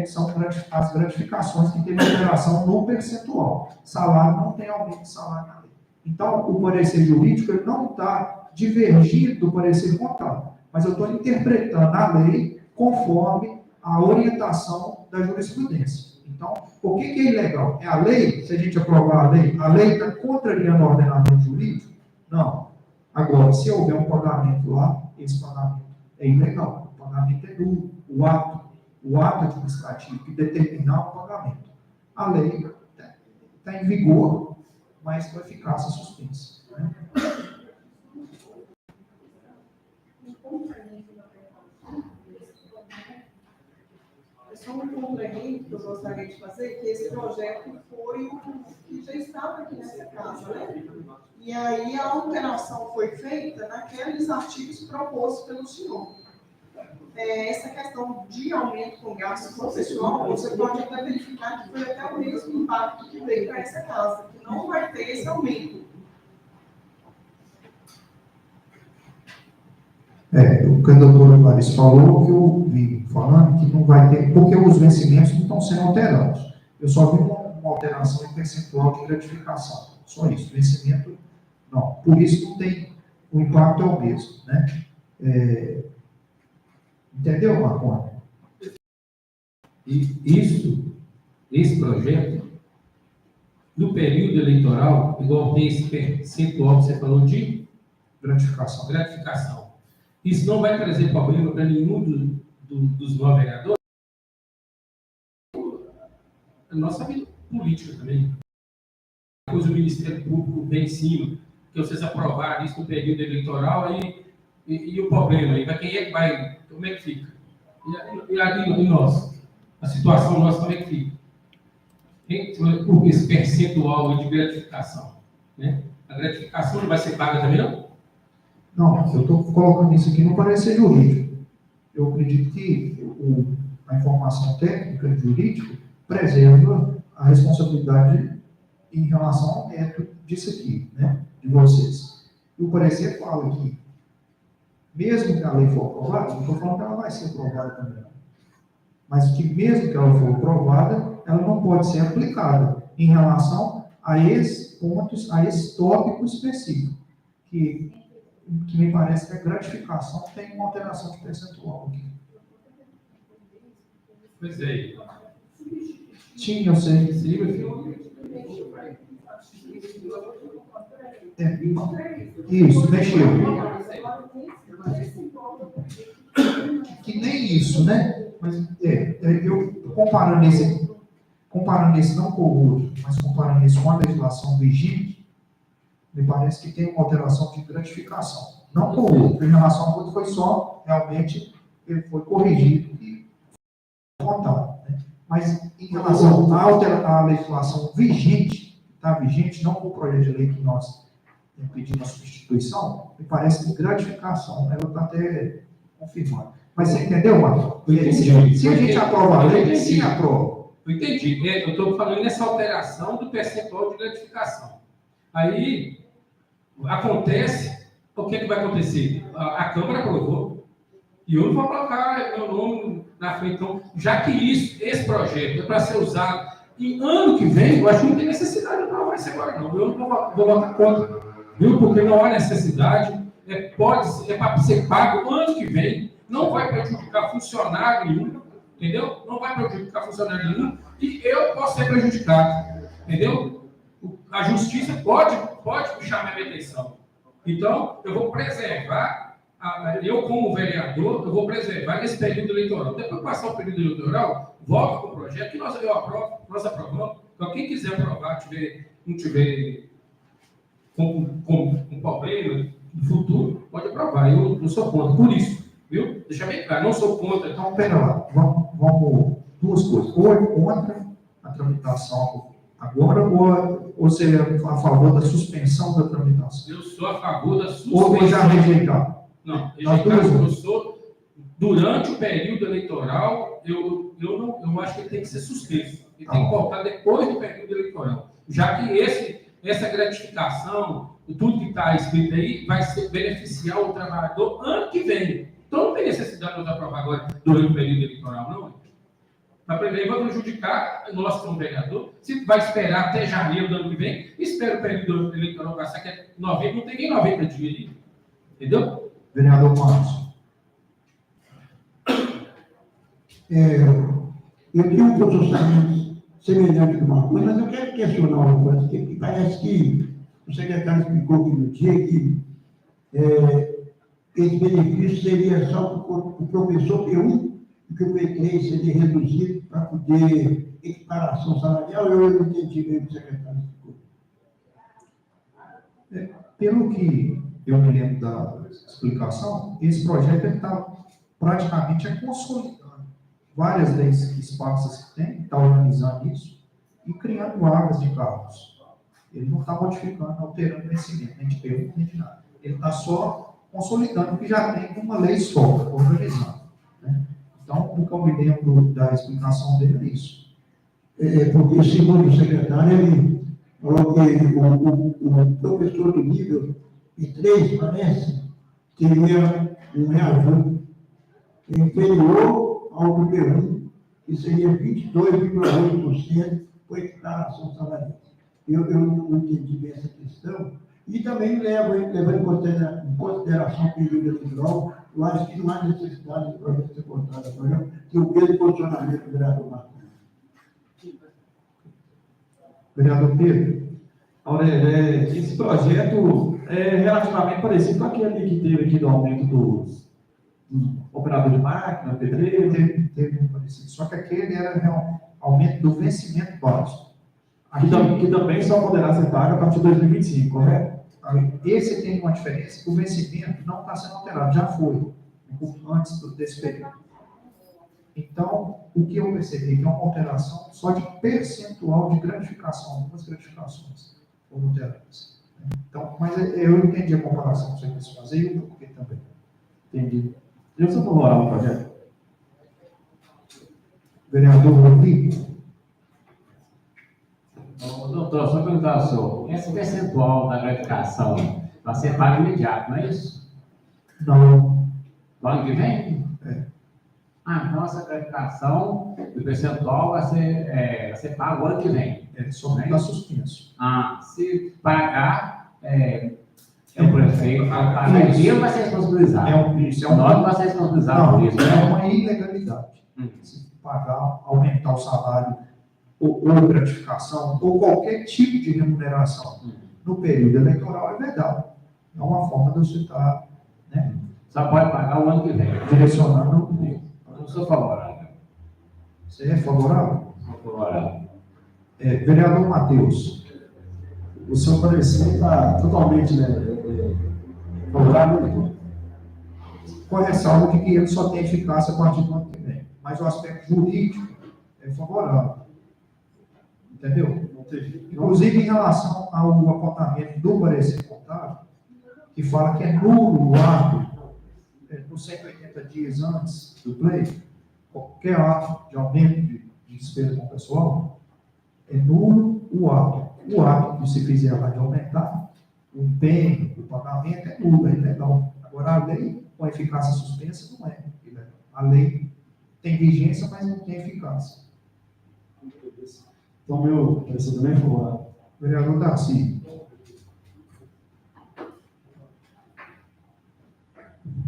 são as gratificações que teve alteração no percentual. Salário não tem aumento de salário na lei. Então, o parecer jurídico ele não está divergindo do parecer contábil, mas eu estou interpretando a lei conforme a orientação da jurisprudência. Então, por que é ilegal? É a lei? Se a gente aprovar a lei está contrariando o ordenamento jurídico? Não. Agora, se houver um pagamento lá, esse pagamento é ilegal. O pagamento é nulo. O ato administrativo que determinar o pagamento. A lei está em vigor, mas com eficácia suspensa. Né? Só um complemento que eu gostaria de fazer, que esse projeto foi o que já estava aqui nessa casa, né? E aí a alteração foi feita naqueles artigos propostos pelo senhor. Essa questão de aumento com gastos com pessoal, você pode até verificar que foi até o mesmo impacto que veio para essa casa, que não vai ter esse aumento. O que a doutora Clarice falou, que eu vi falando, que não vai ter, porque os vencimentos não estão sendo alterados. Eu só vi uma alteração em percentual de gratificação. Só isso. Vencimento, não. Por isso não tem, o impacto é o mesmo. Né? Entendeu, Marconi? E esse projeto, no período eleitoral, igual tem esse percentual que você falou de gratificação. Isso não vai trazer problema para nenhum dos 9 vereadores. A nossa vida política também. Depois o Ministério Público vem em cima, que vocês aprovaram isso no período eleitoral, e o problema aí, quem é que vai, como é que fica? E nós? A situação nossa, como é que fica? Por esse percentual de gratificação. Né? A gratificação não vai ser paga também, não? Não, eu estou colocando isso aqui no parecer jurídico. Eu acredito que a informação técnica jurídica preserva a responsabilidade em relação ao método disso aqui, né, de vocês. E o parecer fala que, mesmo que a lei for aprovada, não estou falando que ela vai ser aprovada também, mas que mesmo que ela for aprovada, ela não pode ser aplicada em relação a esses pontos, a esse tópico específico, que me parece que a gratificação tem uma alteração de percentual aqui. Pois é. Tinha, eu sei. Sim, meu filho. Isso, mexeu. isso, né? Mas eu comparando esse não com o outro, mas comparando esse com a legislação vigente, me parece que tem uma alteração de gratificação. Não com o outro, em relação ao outro foi só, realmente, ele foi corrigido e contado. Né? Mas em relação à legislação vigente, está vigente, não com o projeto de lei que nós pedimos a substituição, me parece que gratificação, ela está até confirmada. Mas você entendeu, Marcos? Se a gente aprova a lei, quem aprova? Eu entendi. Eu estou falando nessa alteração do percentual de gratificação. Aí, acontece, o que vai acontecer? A Câmara aprovou, e eu não vou colocar meu nome na frente. Então, já que esse projeto é para ser usado em ano que vem, eu acho que não tem necessidade de aprovar isso agora, não. Eu não vou votar contra, viu? Porque não há necessidade, é para ser pago ano que vem, não vai prejudicar funcionário nenhum, entendeu? Não vai prejudicar funcionário nenhum, e eu posso ser prejudicado, entendeu? A justiça pode chamar minha atenção. Então, eu vou preservar, eu como vereador, eu vou preservar esse período eleitoral. Depois de passar o período eleitoral, volta com o projeto que nós aprovamos. Então, quem quiser aprovar, não tiver com problema no futuro, pode aprovar. Eu não sou contra, por isso, viu? Deixa bem claro, não sou contra. Então, pera lá, vamos duas coisas. Ou é contra a tramitação agora, ou seria a favor da suspensão da tramitação? Eu sou a favor da suspensão. Ou já rejeitar? Não, rejeitar, eu sou, durante o período eleitoral, eu acho que ele tem que ser suspenso. Ele tem que voltar depois do período eleitoral. Já que essa gratificação, tudo que está escrito aí, vai beneficiar o trabalhador ano que vem. Então não tem necessidade de nós aprovar agora durante o período eleitoral, não. Para primeiro, vai prejudicar nós como vereador. Se vai esperar até janeiro do ano que vem, espera o período eleitoral passar, que é novembro, não tem nem 90 dias ali. Entendeu? Vereador Marcos. Eu tenho um posicionamento semelhante do Marcos, mas eu quero questionar uma coisa, que parece que o secretário explicou aqui no dia que esse benefício seria só para o professor P1, e que o P3 seria reduzido para poder equiparação salarial. Eu não entendi bem o que o secretário explicou. Pelo que eu me lembro da explicação, esse projeto está praticamente consolidando várias leis esparsas que tem, está organizando isso e criando vagas de cargos. Ele não está modificando, alterando vencimento, nem de P1, nem de nada. Ele está só consolidando o que já tem uma lei só, organizando. Né? Então, o que eu me lembro da explicação dele é isso. Porque, segundo o secretário, ele falou que o professor do nível I3, parece, teria um reajuste inferior ao do P1, que seria 22,8% por equiparação salarial. Eu não entendi bem essa questão. E também levando em consideração o período eleitoral, eu acho que não há necessidade do projeto ser votado agora, que o mesmo posicionamento do vereador Marcos. Vereador Pedro. Aurélia, esse projeto é relativamente parecido com aquele que teve aqui do aumento dos operadores de máquina, pedreiro. Teve um parecido, só que aquele era aumento do vencimento básico. Que também só poderá ser pago a partir de 2025, correto? Esse tem uma diferença, o vencimento não está sendo alterado, já foi, antes desse período. Então, o que eu percebi que é uma alteração só de percentual de gratificação, algumas gratificações foram alteradas. Então, mas eu entendi a comparação que você quis fazer e o porquê também. Entendi. Eu sou favorável ao projeto. Vereador Rodrigo. Doutor, só perguntar ao senhor, esse percentual da gratificação vai ser pago imediato, não é isso? Não. No ano que vem? Então essa gratificação do percentual vai ser pago o ano que vem. Só está suspenso. Se pagar, o prefeito vai pagar e ele vai ser responsabilizado. Nós vai ser responsabilizado por isso. É uma ilegalidade. Se pagar, aumentar o salário, ou gratificação, ou qualquer tipo de remuneração no período eleitoral é legal. É uma forma de você estar, né, só pode pagar o ano que vem. direcionando sou favorável. Você é favorável? Sou favorável. Vereador Matheus. O seu parecer está totalmente favorável. Com a ressalva de que ele só tem eficácia a partir do ano que vem. Mas o aspecto jurídico é favorável. Entendeu? Inclusive, em relação ao apontamento do parecer contábil, que fala que é nulo o ato nos 180 dias antes do pleito, qualquer ato de aumento de despesa com o pessoal, é nulo o ato. O ato que se fizer lá de aumentar, o empenho, o pagamento é nulo, é ilegal. Agora, a lei com eficácia suspensa não é ilegal. A lei tem vigência, mas não tem eficácia. Então, meu parecer também é favorável. Vereador Darcy.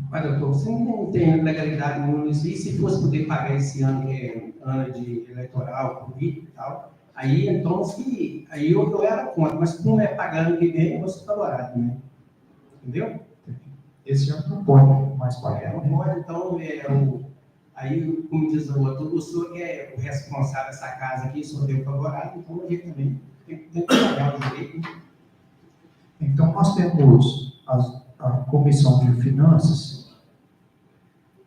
Mas, doutor, você não tem legalidade no município, e se fosse poder pagar esse ano, que é ano de eleitoral, político e tal, aí então, aí eu era contra, mas como é pagando que vem, eu sou favorável, né? Entendeu? Esse ano não pode mais pagar. Não pode, então, aí, como diz o outro, o senhor que é o responsável dessa casa aqui, o senhor deu favorável, então a gente também tem que pagar o direito. Né? Então, nós temos a Comissão de Finanças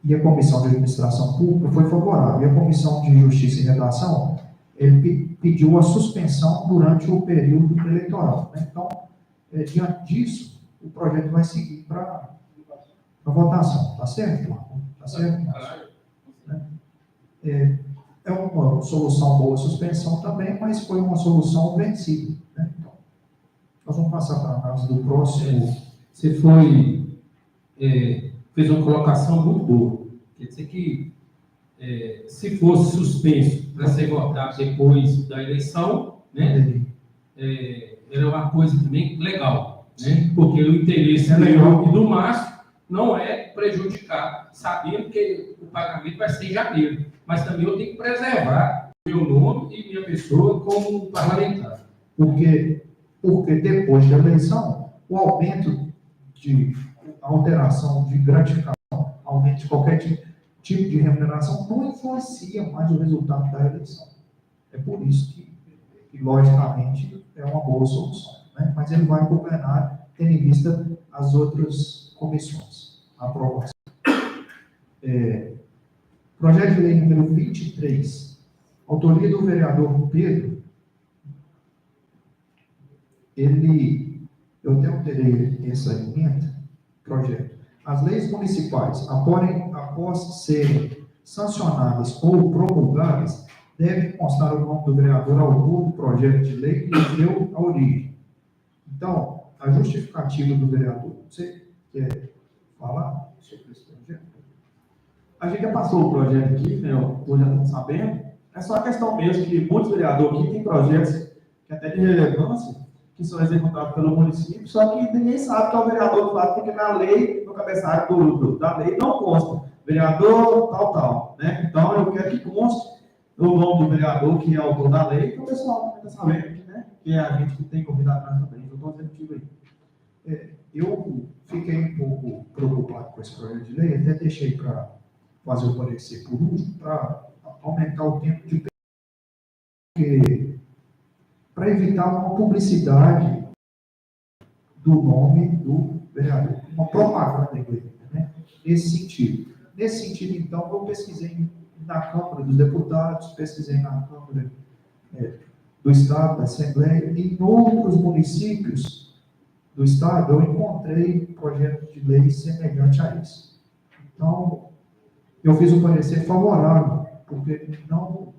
e a Comissão de Administração Pública foi favorável. E a Comissão de Justiça e Redação, ele pediu a suspensão durante o período eleitoral. Né? Então, diante disso, o projeto vai seguir para a votação. Está certo, Marco? Está certo, Marco? É uma solução boa a suspensão também, mas foi uma solução vencida. Né? Então, nós vamos passar para a análise do próximo. Você fez uma colocação muito boa. Quer dizer que, se fosse suspenso para ser votado depois da eleição, né, era uma coisa também legal, né, porque o interesse legal e do Márcio não é prejudicar, sabendo que o pagamento vai ser em janeiro, mas também eu tenho que preservar meu nome e minha pessoa como parlamentar. Porque depois da eleição, o aumento de alteração de gratificação, aumento de qualquer tipo de remuneração, não influencia mais o resultado da eleição. É por isso que logicamente, é uma boa solução. Né? Mas ele vai governar tendo em vista as outras comissões. A aprovação. Projeto de lei número 23, autoria do vereador Pedro, eu terei essa emenda, projeto. As leis municipais, após serem sancionadas ou promulgadas, devem constar o nome do vereador autor do projeto de lei que lhe deu a origem. Então, a justificativa do vereador, você quer falar sobre esse projeto? A gente já passou o projeto aqui, né? Todos já estão sabendo. É só a questão mesmo que muitos vereadores aqui têm projetos que até de relevância, que são executados pelo município, só que ninguém sabe que é o vereador do lado, porque na lei, no cabeçalho da lei, não consta. Vereador, tal, né? Então, eu quero que conste o nome do vereador, que é autor da lei, que o pessoal também está sabendo aqui, né? Que é a gente que tem corrido atrás também. Eu estou executivo aí. Eu fiquei um pouco preocupado com esse projeto de lei, até deixei para fazer o parecer por último, para aumentar o tempo de para evitar uma publicidade do nome do vereador, uma propaganda, né? Nesse sentido, então, eu pesquisei na Câmara dos Deputados, pesquisei na Câmara do Estado, da Assembleia, e em outros municípios do Estado, eu encontrei projetos de lei semelhante a esse. Então, eu fiz um parecer favorável, porque não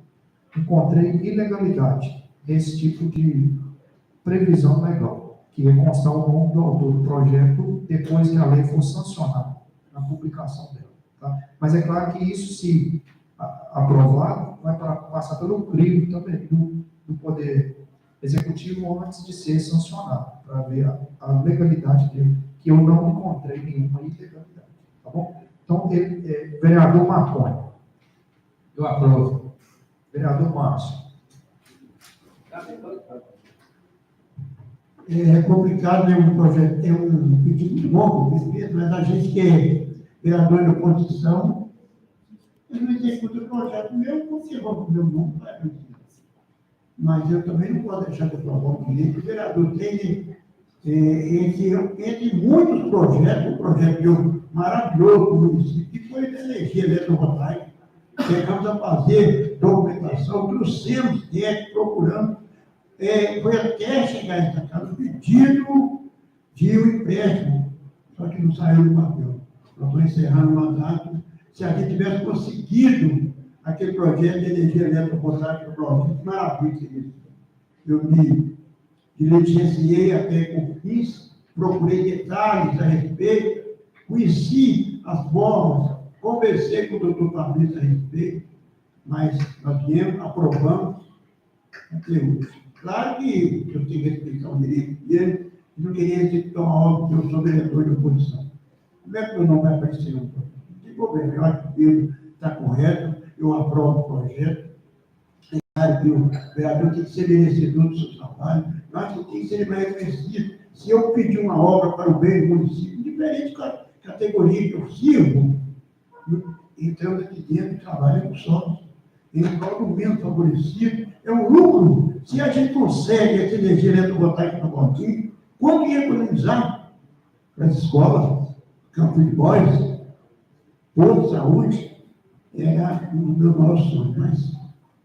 encontrei ilegalidade nesse tipo de previsão legal, que é constar o nome do autor do projeto depois que a lei for sancionada, na publicação dela. Tá? Mas é claro que isso, se aprovado, vai passar pelo crivo também do Poder Executivo antes de ser sancionado, para ver a legalidade dele, que eu não encontrei nenhuma ilegalidade. Tá bom? Então, vereador Marconi. Eu aprovo. Vereador Márcio. É complicado, é um projeto, é um pedido muito bom, mas a gente que é vereador da Constituição, eu não executo o projeto meu, porque o meu nome vai para mas eu também não posso deixar de aprovar um direito. O vereador tem, entre muitos projetos, um projeto maravilhoso do município, que foi da energia eletrovoltaica. Chegamos a fazer documentação, trouxemos técnicos, procurando, foi até chegar a essa casa, pedido de um empréstimo, só que não saiu do papel. Nós estamos encerrando o mandato. Se a gente tivesse conseguido aquele projeto de energia eletrovoltaica, maravilha isso. Eu me diligenciei até com isso, procurei detalhes a respeito, conheci as formas, conversei com o doutor Fabrício a respeito, mas nós viemos, aprovamos até hoje. Claro que eu tenho que respeitar o direito dele, e não queria executar uma obra porque eu sou vereador de oposição. Como é que meu nome vai aparecer no projeto? Não tem problema, eu acho que o Pedro está correto, eu aprovo o projeto. É claro que o vereador tem que ser merecedor do seu trabalho, eu acho que tem que ser mais reconhecido. Se eu pedir uma obra para o bem do município, diferente da categoria que eu sirvo, entrando aqui dentro e trabalho com sócios, em prol do menos favorecido, é um lucro. Se a gente consegue essa energia eletrovoltaica no Valtinho, quanto ia economizar para as escolas, campo de boys, posto de saúde, era um dos meus maiores sonhos, mas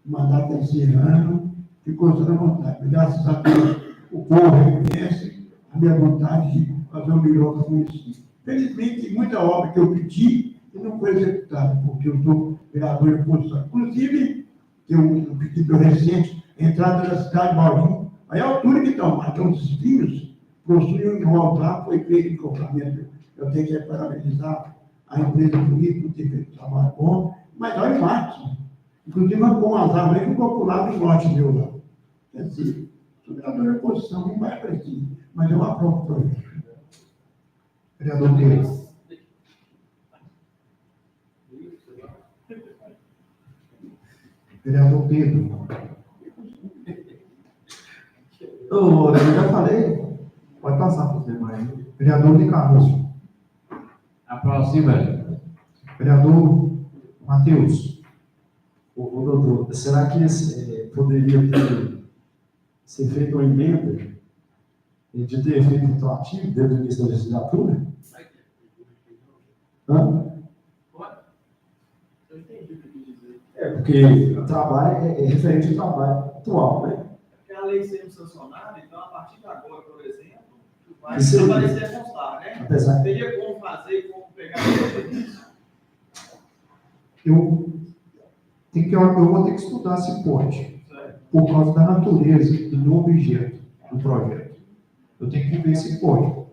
o mandato desse ano ficou toda a vontade. Graças a Deus, o povo reconhece a minha vontade de fazer o melhor para o município. Felizmente, tem muita obra que eu pedi e não foi executada, porque eu sou vereador de oposição. Inclusive, tem um pedido recente, entrada da cidade de Baldinho, aí a altura que estão, matando os espinhos, possuem um altar, foi feito em complemento. Eu tenho que parabenizar a empresa política por ter feito um trabalho bom, mas olha o Marcos. Inclusive, com as árvores que ficou para o lado do norte meu lá. Quer dizer, sou vereador de oposição, não vai para aqui, mas eu aprovo o projeto. Vereador Pedro. Vereador Pedro. Eu já falei, pode passar para os demais. Vereador de Carlos. Aproxima. Vereador Matheus. Ô, doutor, será que poderia ser feita uma emenda de ter efeito retroativo desde o início da legislatura? Hã? Porque o trabalho é referente ao trabalho atual, né? Porque a lei sendo sancionada, então, a partir de agora, por exemplo, vai Isso aparecer a constar, né? Apesar Teria como fazer, como pegar isso? Eu vou ter que estudar se pode, por causa da natureza do objeto do projeto. Eu tenho que ver se pode.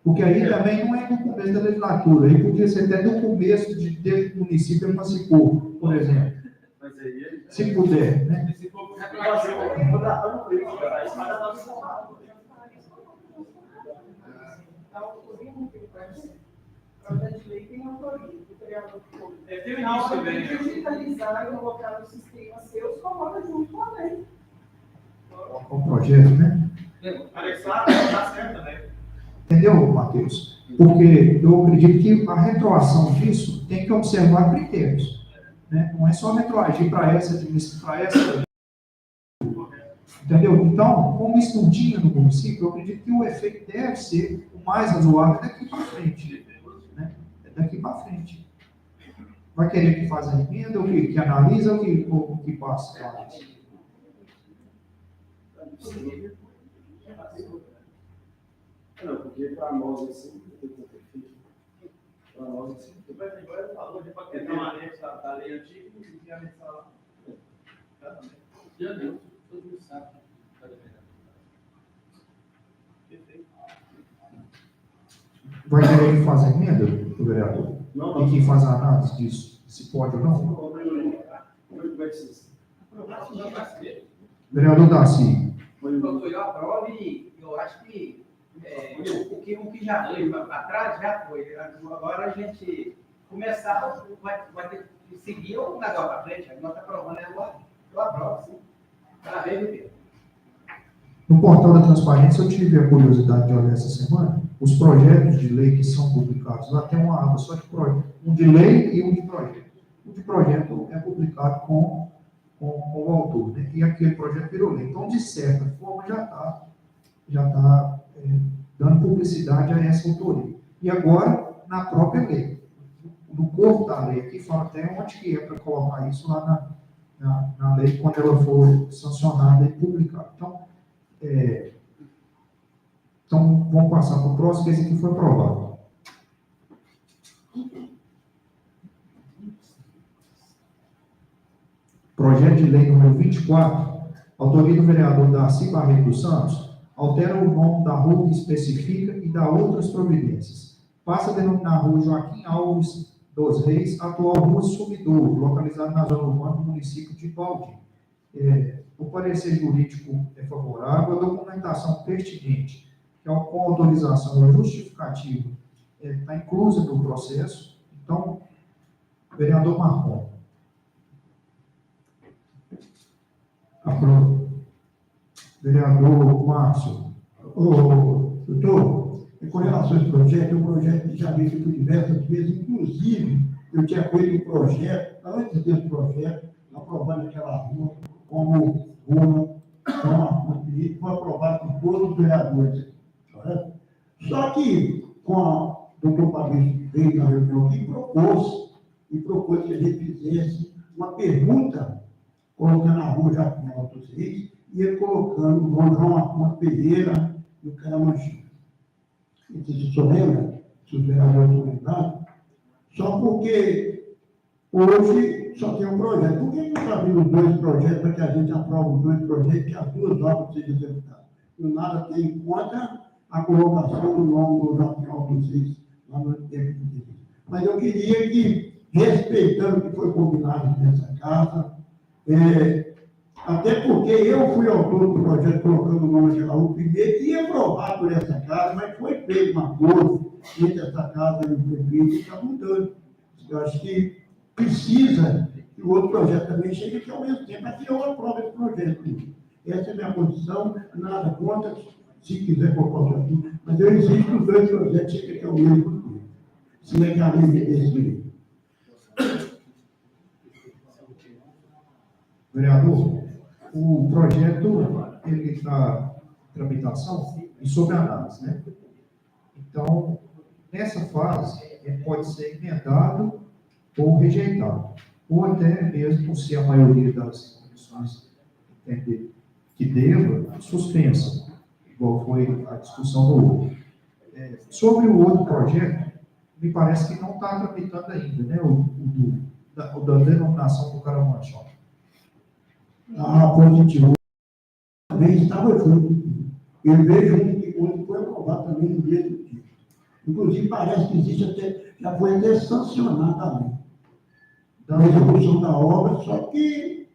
Porque aí também não é no começo da legislatura, aí podia ser até no começo do município emancipou, por exemplo. Se puder, né? Se for fazer uma mudança no preço, cara, isso vai dar O projeto de lei tem autoria do vereador que for. Tem o início também, né? Digitalizar e colocar no sistema seus, coloca junto com a lei. O projeto, né? Anexar, tá certo também. Entendeu, Matheus? Porque eu acredito que a retroação disso tem que observar critérios. Né? Não é só retroagir para essa, para essa. Entendeu? Então, como isso não tinha no município, eu acredito que o efeito deve ser o mais razoável daqui para frente. Né? É daqui para frente. Vai querer que faça a emenda, ou que analisa, ou que passa? Não, porque para nós, assim, para nós, assim, Agora ele falou de paquetar uma lei da lei antiga e anexar lá. Já deu, todo mundo sabe. Vai querer que faça a emenda, o vereador? Não. E que faz a análise disso, se pode ou não? Vereador Darcy. Doutor, eu aprovo e eu acho que o que já foi para trás, já foi. Agora a gente começar, vai ter que seguir o negócio para frente. Nós estamos aprovando agora. Eu aprovo, sim. Parabéns, Pedro. No portal da transparência, eu tive a curiosidade de olhar essa semana os projetos de lei que são publicados. Lá tem uma aba só de projeto, um de lei e um de projeto. de projeto é publicado com o autor, né? E aquele projeto virou lei. Então, de certa forma, já tá dando publicidade a essa autoria. E agora, na própria lei, no corpo da lei, aqui fala até onde que é para colocar isso lá na lei, quando ela for sancionada e publicada. Então, vamos passar para o próximo, que esse aqui foi aprovado. Projeto de lei número 24, autoria do vereador Darcy Barreto dos Santos, altera o nome da rua que especifica e dá outras providências. Passa a denominar a rua Joaquim Alves dos Reis, atual rua Sumidouro, localizada na zona urbana do município de Baldi. O parecer jurídico é favorável, a documentação pertinente, que é com autorização justificativa, está inclusa no processo. Então, vereador Marcon. Aprovado. Vereador Márcio. Doutor, com relação a esse projeto, é um projeto que já veio por diversas vezes, inclusive, eu tinha feito um projeto, antes desse projeto, aprovando aquela rua como rua, foi aprovado por todos os vereadores. Correto? Só que, com o doutor Fabrício veio na reunião aqui e propôs que a gente fizesse uma pergunta, colocando a rua Joaquim Alves dos Reis, e ele colocando o nome João Afonso Pereira e o Caramanchão. Não sei se o senhor lembra, se os vereadores estão lembrados, só porque hoje só tem um projeto. Por que não está vindo os dois projetos para que a gente aprove os dois projetos, que as duas obras sejam executadas? Não nada tem em conta a colocação do nome do Joaquim Alves dos Reis lá no tempo de. Mas eu queria que, respeitando o que foi combinado nessa casa, até porque eu fui autor do projeto colocando o nome de Raul primeiro e aprovado por essa casa, mas foi feito um acordo entre essa casa e o prefeito e está mudando. Eu acho que precisa que o outro projeto também chegue aqui ao mesmo tempo, aqui eu aprovo esse projeto. Essa é a minha posição, nada contra, se quiser colocar o assunto, mas eu exijo que os dois projetos cheguem aqui ao mesmo tempo. Se legalize esse. Vereador, o projeto ele está em tramitação e sob análise, né? Então, nessa fase, ele pode ser emendado ou rejeitado, ou até mesmo, se a maioria das comissões entender que deva, suspensa, igual foi a discussão do outro. Sobre o outro projeto, me parece que não está tramitando ainda, né? O da denominação do Caramanchão. Positivo. Também estava junto. Eu vejo onde foi aprovado também no mesmo dia. Inclusive, parece que existe até, já foi até sancionada a lei. Da execução da obra, só que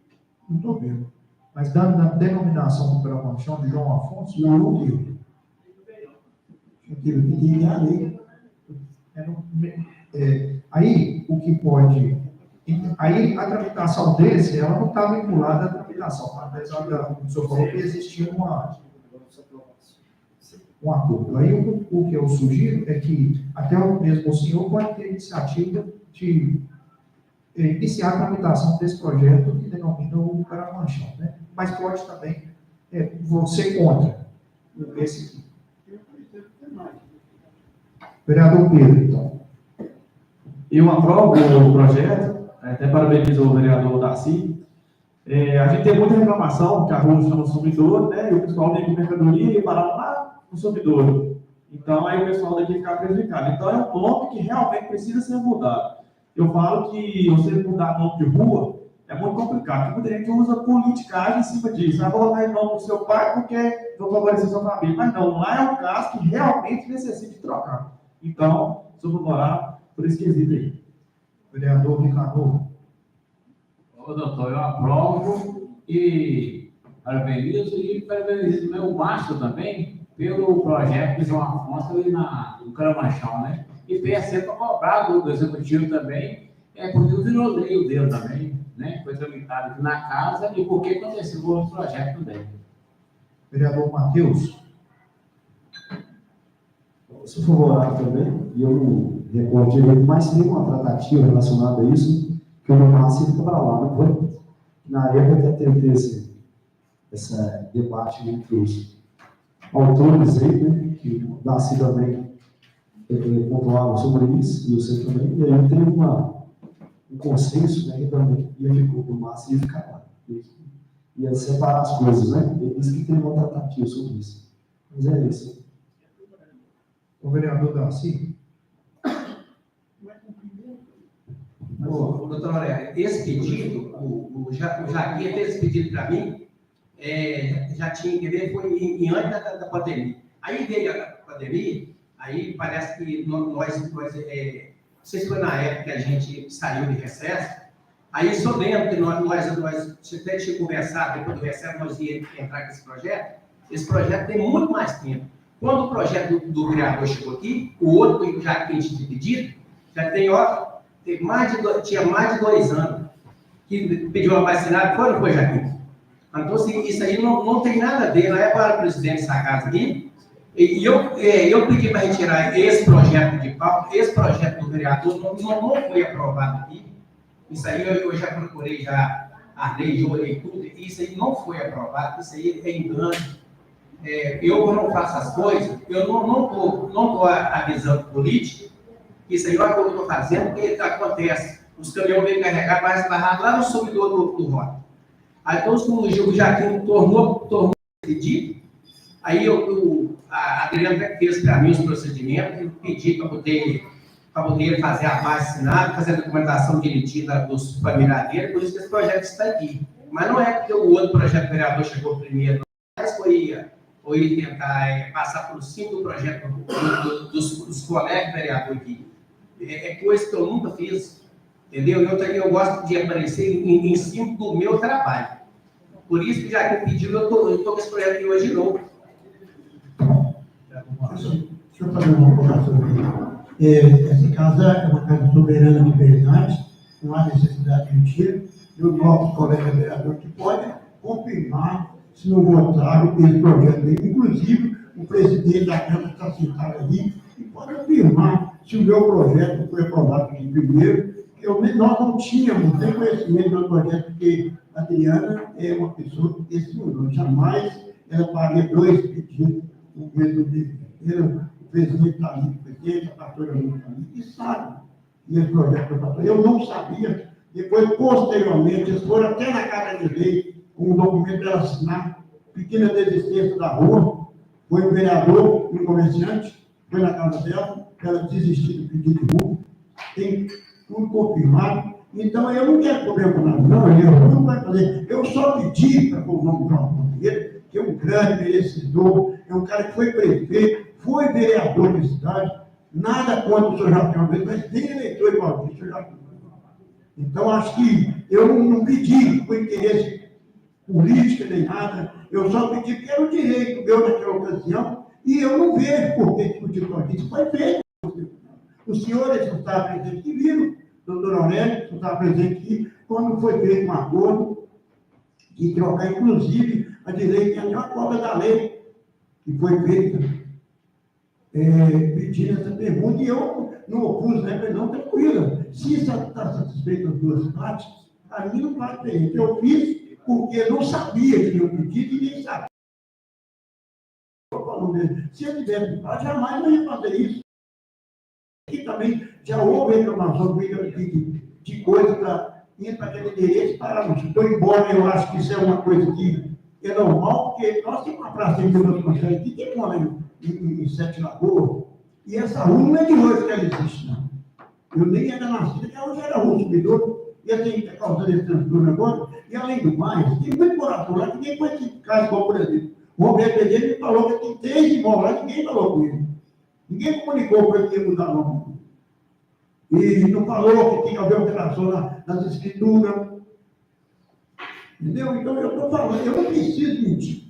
não estou vendo. Mas dando na denominação do Caramanchão de João Afonso? Não teve. Eu tive que ir a lei. Aí, o que pode... Aí, a tramitação desse, ela não está vinculada à tramitação, apesar do senhor falou que existia um acordo. Aí, o que eu sugiro é que até o mesmo senhor pode ter iniciativa de iniciar a tramitação desse projeto que denomina o Caramanchão, né? Mas pode também você contra esse aqui. Vereador Pedro, então. Eu aprovo o projeto, até parabenizo o vereador Darcy. A gente tem muita reclamação que a rua chama Sumidouro, né? E o pessoal vem de mercadoria e parava lá no Sumidouro. Então, aí o pessoal daqui fica prejudicado. Então, é um nome que realmente precisa ser mudado. Eu falo que você mudar nome de rua é muito complicado, porque muita gente usa politicagem em cima disso. Vai colocar em nome do seu pai porque vou favorecer sua família. Mas não, lá é um caso que realmente necessita de trocar. Então, sou favorável por esse quesito aí. Vereador Ricardo. Ô, doutor, eu aprovo e parabenizo o meu Márcio também pelo projeto de João Afonso ali no Caramanchão, né? E peço sempre para cobrar do executivo também, porque virou lei o dele também, né? Foi tramitado aqui na casa e porque aconteceu o outro projeto também. Vereador Matheus. Eu sou favorável também, e eu não recordo direito, mas tem uma tratativa relacionada a isso, que o Márcio fica para lá, não foi? Na época até teve esse debate entre os autores aí, né, que o Darcy também pontuava sobre isso, e você também, e aí teve um consenso, né, que também ia ficou para o Márcio e ia ficar lá. Ia separar as coisas, né? Eles que tem uma tratativa sobre isso. Mas é isso. O vereador Darcy. Doutor Aurélia, esse pedido, o Jaquinha fez esse pedido para mim, já tinha que ver, foi antes da pandemia. Aí veio a pandemia, aí parece que nós não sei se foi na época que a gente saiu de recesso, aí só lembro que nós até tinha conversado, depois do recesso nós íamos entrar com esse projeto tem muito mais tempo. Quando o projeto do vereador chegou aqui, o outro já que a gente tinha pedido, já tem tinha mais de 2 anos que pediu uma vacinada, foi ou não foi, Jaquim? Então, assim, isso aí não tem nada a ver, não é para o presidente dessa casa aqui. E eu pedi para retirar esse projeto de pauta, esse projeto do vereador não foi aprovado aqui. Isso aí eu já procurei, já a lei, já olhei tudo, isso aí não foi aprovado, isso aí é engano. Eu não faço as coisas, eu não estou avisando política. Isso aí é o que eu estou fazendo, porque acontece. Os caminhões vêm carregar mais barrado lá no subidor do roda. Aí, então, o Gil Jaquim tornou pedido. Aí, a Adriana fez para mim os procedimentos, eu pedi para poder fazer a base assinada, fazer a documentação direitinha dos familiares dele, por isso que esse projeto está aqui. Mas não é porque o outro projeto do vereador chegou primeiro, mas foi tentar passar por 5 projetos dos colegas vereadores aqui. É coisa que eu nunca fiz, entendeu? Eu gosto de aparecer em cima do meu trabalho. Por isso que já que pediu, eu estou com esse projeto aqui hoje de novo. Deixa eu fazer uma colocação aqui. Essa casa é uma casa soberana de verdade, não há necessidade de mentira, e o nosso colega vereador que pode confirmar se não votaram esse projeto aí. Inclusive, o presidente da Câmara está sentado ali e pode afirmar se o meu projeto foi aprovado aqui primeiro. Nós não tínhamos nem conhecimento do projeto, porque a Adriana é uma pessoa desse mundo. Jamais ela faria 2 pedidos no mesmo dia. O presidente está ali, o presidente, a pastora está ali, e sabe. E esse projeto foi passado. Eu não sabia. Depois, posteriormente, eles foram até na Casa de Lei, com um documento para ela assinar, pequena desistência da rua. Foi o vereador, um comerciante, foi na casa dela, para ela desistir do pedido de rua. Tem tudo confirmado. Então, eu não quero problema com nada, não. Eu não vai fazer. Eu só pedi para o nome do João Monteiro, que é um grande merecedor, é um cara que foi prefeito, foi vereador da cidade, nada contra o senhor Jaquim, mas tem eleitor igual o senhor Jaquim. Então, acho que eu não pedi por interesse político nem nada, eu só pedi que era o direito meu naquela ocasião, e eu não vejo por que discutir com isso. Foi feito. Os senhores não estavam presentes que viram, doutor Aurélio, não estava presente aqui, quando foi feito um acordo de trocar, inclusive, a direita tinha uma cópia da lei que foi feita pedindo essa pergunta, e eu não opus, né? Mas não, tranquila. Se isso está satisfeito as 2 partes, a mim não vai ter. Eu fiz porque não sabia que tinha pedido e nem sabia. Se eu tivesse pedido, jamais eu ia fazer isso. E também já houve reclamação de coisa para ir para aquele endereço para não. Estou embora, eu acho que isso é uma coisa que é normal, porque nós temos uma praça em Vila Conselho aqui, tem uma em Sete Lagoas, e essa rua não é de hoje que ela existe, não. Eu nem era nascido, que hoje era rua subidor, e a gente está causando esse transtorno agora, e além do mais, tem muito morador lá, ninguém conhece esse caso igual, por exemplo. O Roberto Pereira me falou que tem 3 imóveis lá, ninguém falou com ele. Ninguém comunicou para ele que ia mudar o nome. E não falou que tinha a ver alteração nas escrituras. Entendeu? Então, eu estou falando, eu não preciso mentir.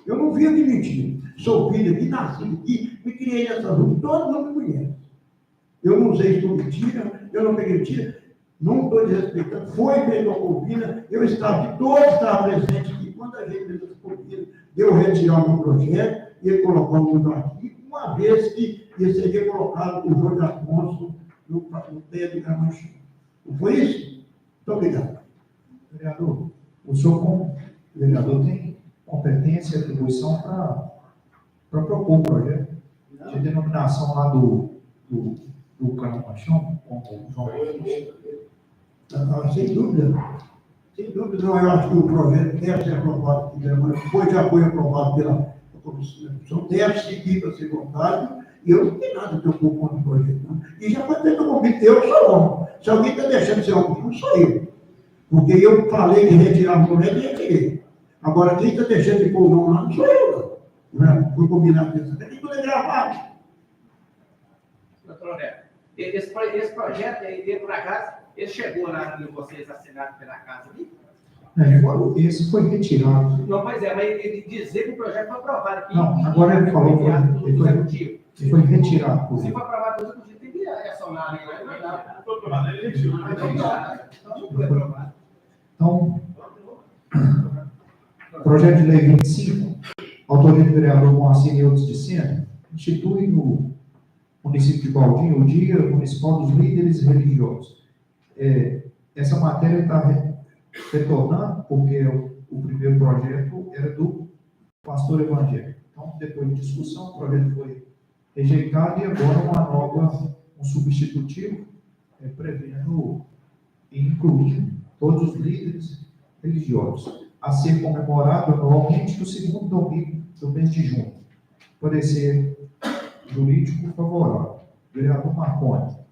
Eu não vivo de mentir. Sou filho aqui, nasci aqui, me criei nessa rua, todo mundo me conhece. Eu não usei isso mentira, eu não peguei mentira, não estou desrespeitando. Foi feito a corrida, eu estava, todos estavam presentes aqui. Quando a gente fez essa corrida, eu retirar o meu projeto, e ele colocou o mundo aqui, uma vez que ele seria colocado o Jorge Afonso no pé do Gramanchão. Não foi isso? Muito obrigado. Vereador, o senhor, como vereador, tem competência e atribuição para propor o projeto de denominação lá do Carlos Paixão, como o João Rodrigues. Sem dúvida. Sem dúvida, não. Eu acho que o projeto deve ser aprovado, depois já foi aprovado pela comissão, deve seguir para ser votado, e eu não tenho nada que eu contra o projeto, não. E já foi feito o convite, eu sou homem. Se alguém está deixando de ser homem, não sou eu. Porque eu falei que retirar o projeto e retirei. Agora, quem está deixando de pôr o nome lá, não sou eu, não. Foi combinado isso. Tem que tudo gravado. Doutor Neto, esse projeto, ele, por acaso, ele chegou lá onde vocês assinaram pela casa ali? Esse foi retirado. Não, pois é, mas ele dizer que o projeto foi aprovado aqui. Não, agora ele falou que ele foi retirado. Se for aprovado pelo executivo, tem que acionar, né? Não foi aprovado, ele retirou. Então, não foi aprovado. Então, projeto de lei 25, autoria do vereador Moacir Eudes de Sena, institui no município de Baldinho o Dia Municipal dos Líderes Religiosos. Essa matéria está retornando, porque o primeiro projeto era do pastor evangélico. Então, depois de discussão, o projeto foi rejeitado e agora um substitutivo prevendo e incluindo todos os líderes religiosos a ser comemorado anualmente no segundo domingo do mês de junho. Parecer jurídico favorável. Vereador Marconi.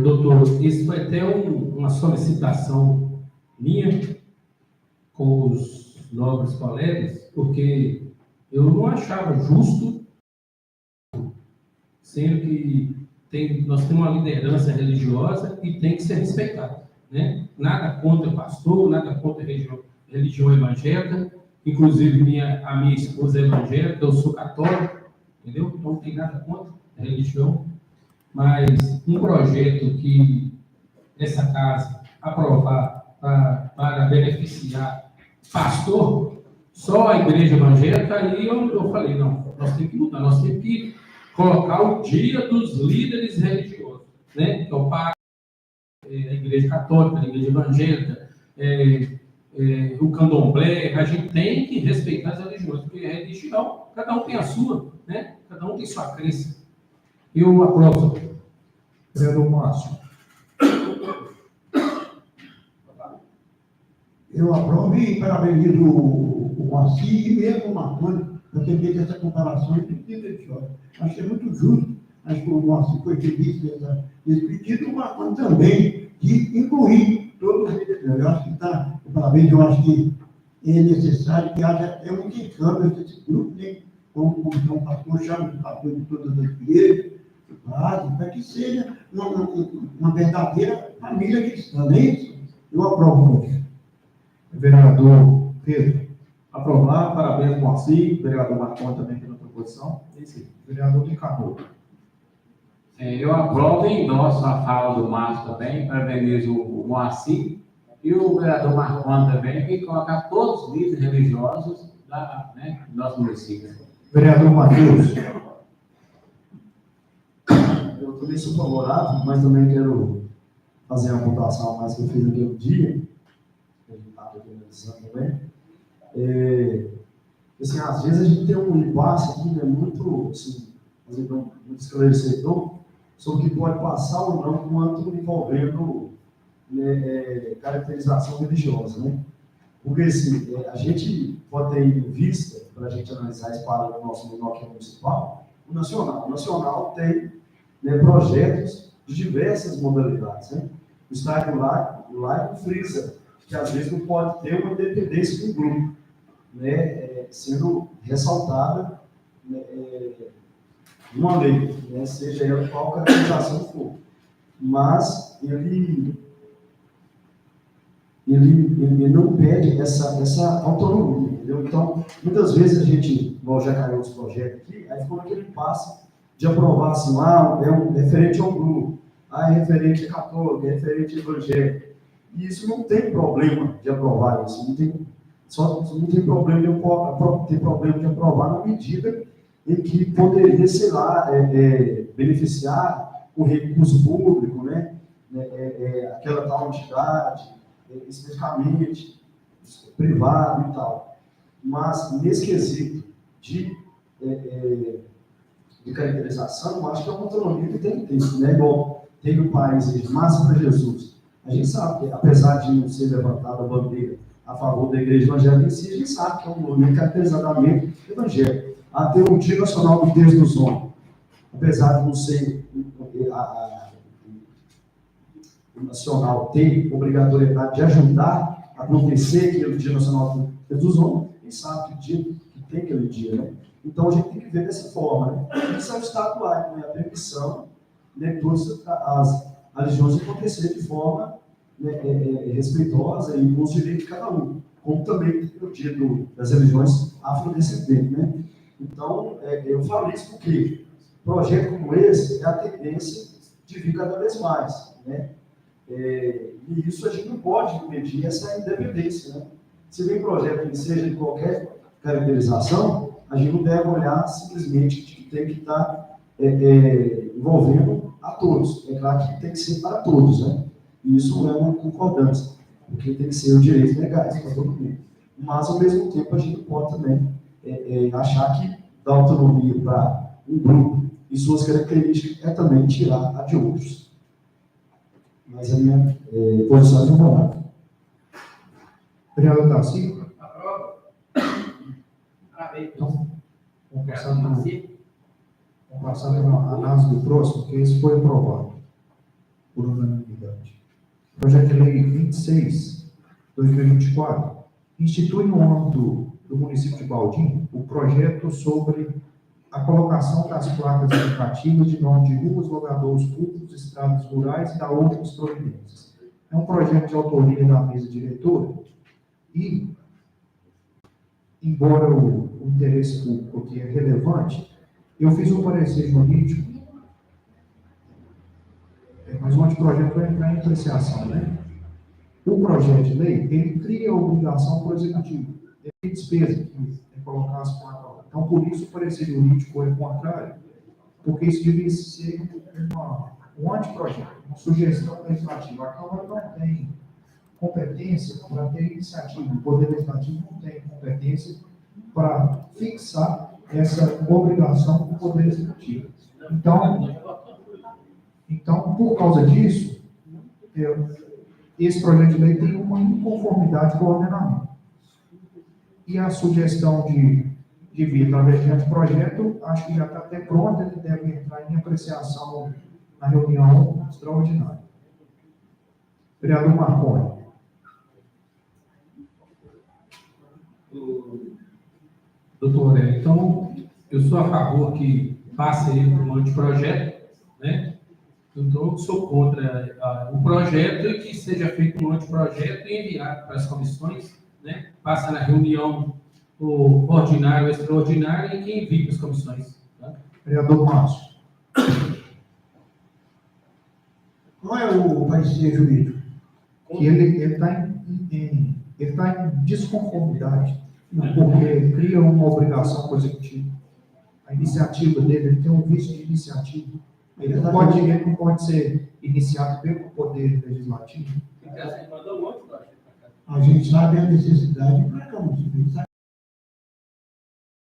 Doutor, isso foi até uma solicitação minha com os nobres colegas, porque eu não achava justo, sendo que nós temos uma liderança religiosa e tem que ser respeitado, né? Nada contra pastor, nada contra religião evangélica, inclusive a minha esposa é evangélica, eu sou católico, entendeu? Então não tem nada contra a religião, mas um projeto que essa casa aprovar para beneficiar pastor, só a igreja evangélica, aí eu falei, não, nós temos que mudar, nós temos que colocar o dia dos líderes religiosos, né? Que é o padre, a igreja católica, a igreja evangélica, o candomblé, a gente tem que respeitar as religiões, porque a religião, cada um tem a sua, né? Cada um tem sua crença. Eu aprovo. Vereador Márcio. Eu aprovo e parabenizo o Moacir e mesmo o Marconi por ter feito essa comparação entre pedido e chora. Acho que é muito justo. Acho que o Moacir foi feliz nesse pedido, o Marconi também, de incluir todos os líderes. Eu acho que está, parabéns, eu acho que é necessário que haja até um intercâmbio entre esse grupo, né? Como o João Pastor chama de pastor de todas as igrejas, para que seja uma verdadeira família cristã, não é isso? Eu aprovo muito. Vereador Pedro. Aprovar, parabéns, Moacir, vereador Marconi também pela proposição. É isso aí. Vereador Nicanor. Eu aprovo e endosso a fala do Márcio também, parabenizo o Moacir e o vereador Marconi também, que colocar todos os líderes religiosos do nosso município. Vereador Matheus. Eu também sou favorável, mas também quero fazer uma pontuação mais que eu fiz naquele dia, que a gente estava analisando também. Assim, às vezes a gente tem um impasse aqui, né, muito, assim, muito esclarecedor sobre o que pode passar ou não quanto envolvendo caracterização religiosa, né? Porque assim, a gente pode ter em vista, para a gente analisar esse parâmetro do nosso monarquia municipal, o nacional. O nacional tem projetos de diversas modalidades, né? O estágio laico frisa que às vezes não pode ter uma independência do grupo, né? Sendo ressaltada numa lei, né? Seja ela qual caracterização for. Mas ele não pede essa autonomia, entendeu? Então, muitas vezes a gente, igual já caiu os projetos aqui, aí ficou naquele passo de aprovar assim, é referente ao grupo, é referente a católico, é referente a evangélico. E isso não tem problema de aprovar isso, não tem problema de aprovar na medida em que poderia, sei lá, beneficiar o recurso público, né? né, aquela tal entidade, especificamente, privado e tal. Mas, nesse quesito de caracterização, eu acho que é uma autonomia que tem que ter, né? Igual tem no país Massa para Jesus. A gente sabe que, apesar de não ser levantada a bandeira a favor da igreja evangélica em si, a gente sabe que é um movimento caracterizadamente evangélico. Até o Dia Nacional dos Dias dos Homens, apesar de não ser o nacional ter obrigatoriedade de ajudar a acontecer aquele Dia Nacional dos Dias dos Homens, a gente sabe que o dia que tem aquele dia, né? Então, a gente tem que ver dessa forma, né? Isso é o Estado laico, né? A permissão, né, todas as religiões acontecer de forma, né, respeitosa e com os direitos de cada um, como também o dia das religiões afrodescendentes, né? Então, eu falo isso porque projeto como esse é a tendência de vir cada vez mais, né? E isso a gente não pode medir essa independência, né? Se vem projeto que seja de qualquer caracterização, a gente não deve olhar simplesmente que tem que estar envolvendo a todos. É claro que tem que ser para todos, né? E isso é uma concordância, porque tem que ser os direitos legais para todo mundo. Mas, ao mesmo tempo, a gente não pode também achar que dar autonomia para um grupo e suas características é também tirar a de outros. Mas a minha posição é favorável. Vereador Darcy? Aprova. Então, vamos passar para a análise do próximo, que esse foi aprovado por unanimidade. Projeto de Lei 26/2024 institui no âmbito do município de Baldim o projeto sobre a colocação das placas indicativas de nome de ruas, logradouros públicos, estradas rurais e da outras providências. É um projeto de autoria da mesa diretora e, embora o interesse público aqui é relevante, eu fiz um parecer jurídico, mas o anteprojeto vai entrar em apreciação, né? O projeto de lei, ele cria a obrigação para o executivo. Tem despesa que colocar as placas lá. Então, por isso, o parecer jurídico é contrário, porque isso devia ser um anteprojeto, uma sugestão legislativa. A Câmara não tem competência para ter iniciativa, o Poder Legislativo não tem competência para fixar essa obrigação do Poder Executivo. Então, por causa disso, esse projeto de lei tem uma inconformidade com o ordenamento. E a sugestão de vir através de anteprojeto, acho que já está até pronta, ele deve entrar em apreciação na reunião extraordinária. Vereador Marconi. Doutor Aurélio, então, eu sou a favor que passe ele para um anteprojeto, né? Então, eu sou contra o projeto e que seja feito um anteprojeto e enviado para as comissões, né? Passa na reunião ordinária ou extraordinária e que envie para as comissões. Tá? Vereador Márcio. Qual é o parecer jurídico? Que ele está em desconformidade, porque cria uma obrigação para o executivo. A iniciativa dele, ele tem um vício de iniciativa. Ele não pode ser iniciado pelo Poder Legislativo. A gente sabe a necessidade para cá,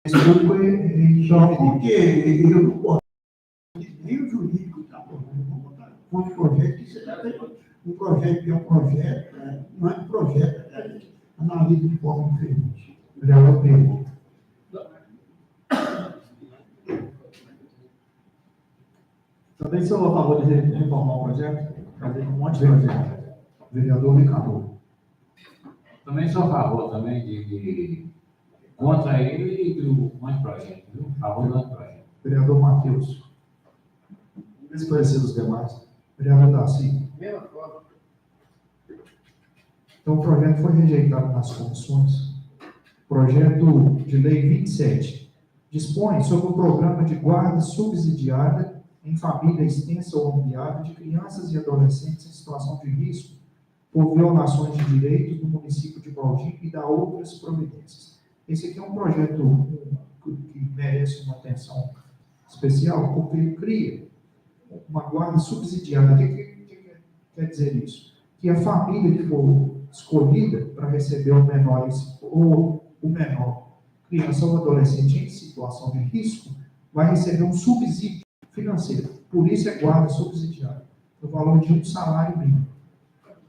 só porque eu não posso. Nem o jurídico está com um projeto que seja um projeto que é um projeto, não é um projeto, a gente analisa de forma diferente. Vereador Pedro. Também sou a favor de reformar o projeto, fazer um monte de projeto. Vereador Ricardo. Também sou a favor também de contra ele e do anteprojeto, viu? A favor do anteprojeto. Vereador Matheus. Esse parecer dos demais. Vereador Darcy. Mesma forma. Então, o projeto foi rejeitado nas comissões. Projeto de Lei 27 dispõe sobre o programa de guarda subsidiada em família extensa ou ampliada de crianças e adolescentes em situação de risco por violações de direitos do município de Baldim e da outras providências. Esse aqui é um projeto que merece uma atenção especial, porque ele cria uma guarda subsidiada. O que quer dizer isso? Que a família que for escolhida para receber o menor, criança ou adolescente em situação de risco, vai receber um subsídio financeiro. Por isso é guarda subsidiária, no valor de um salário mínimo.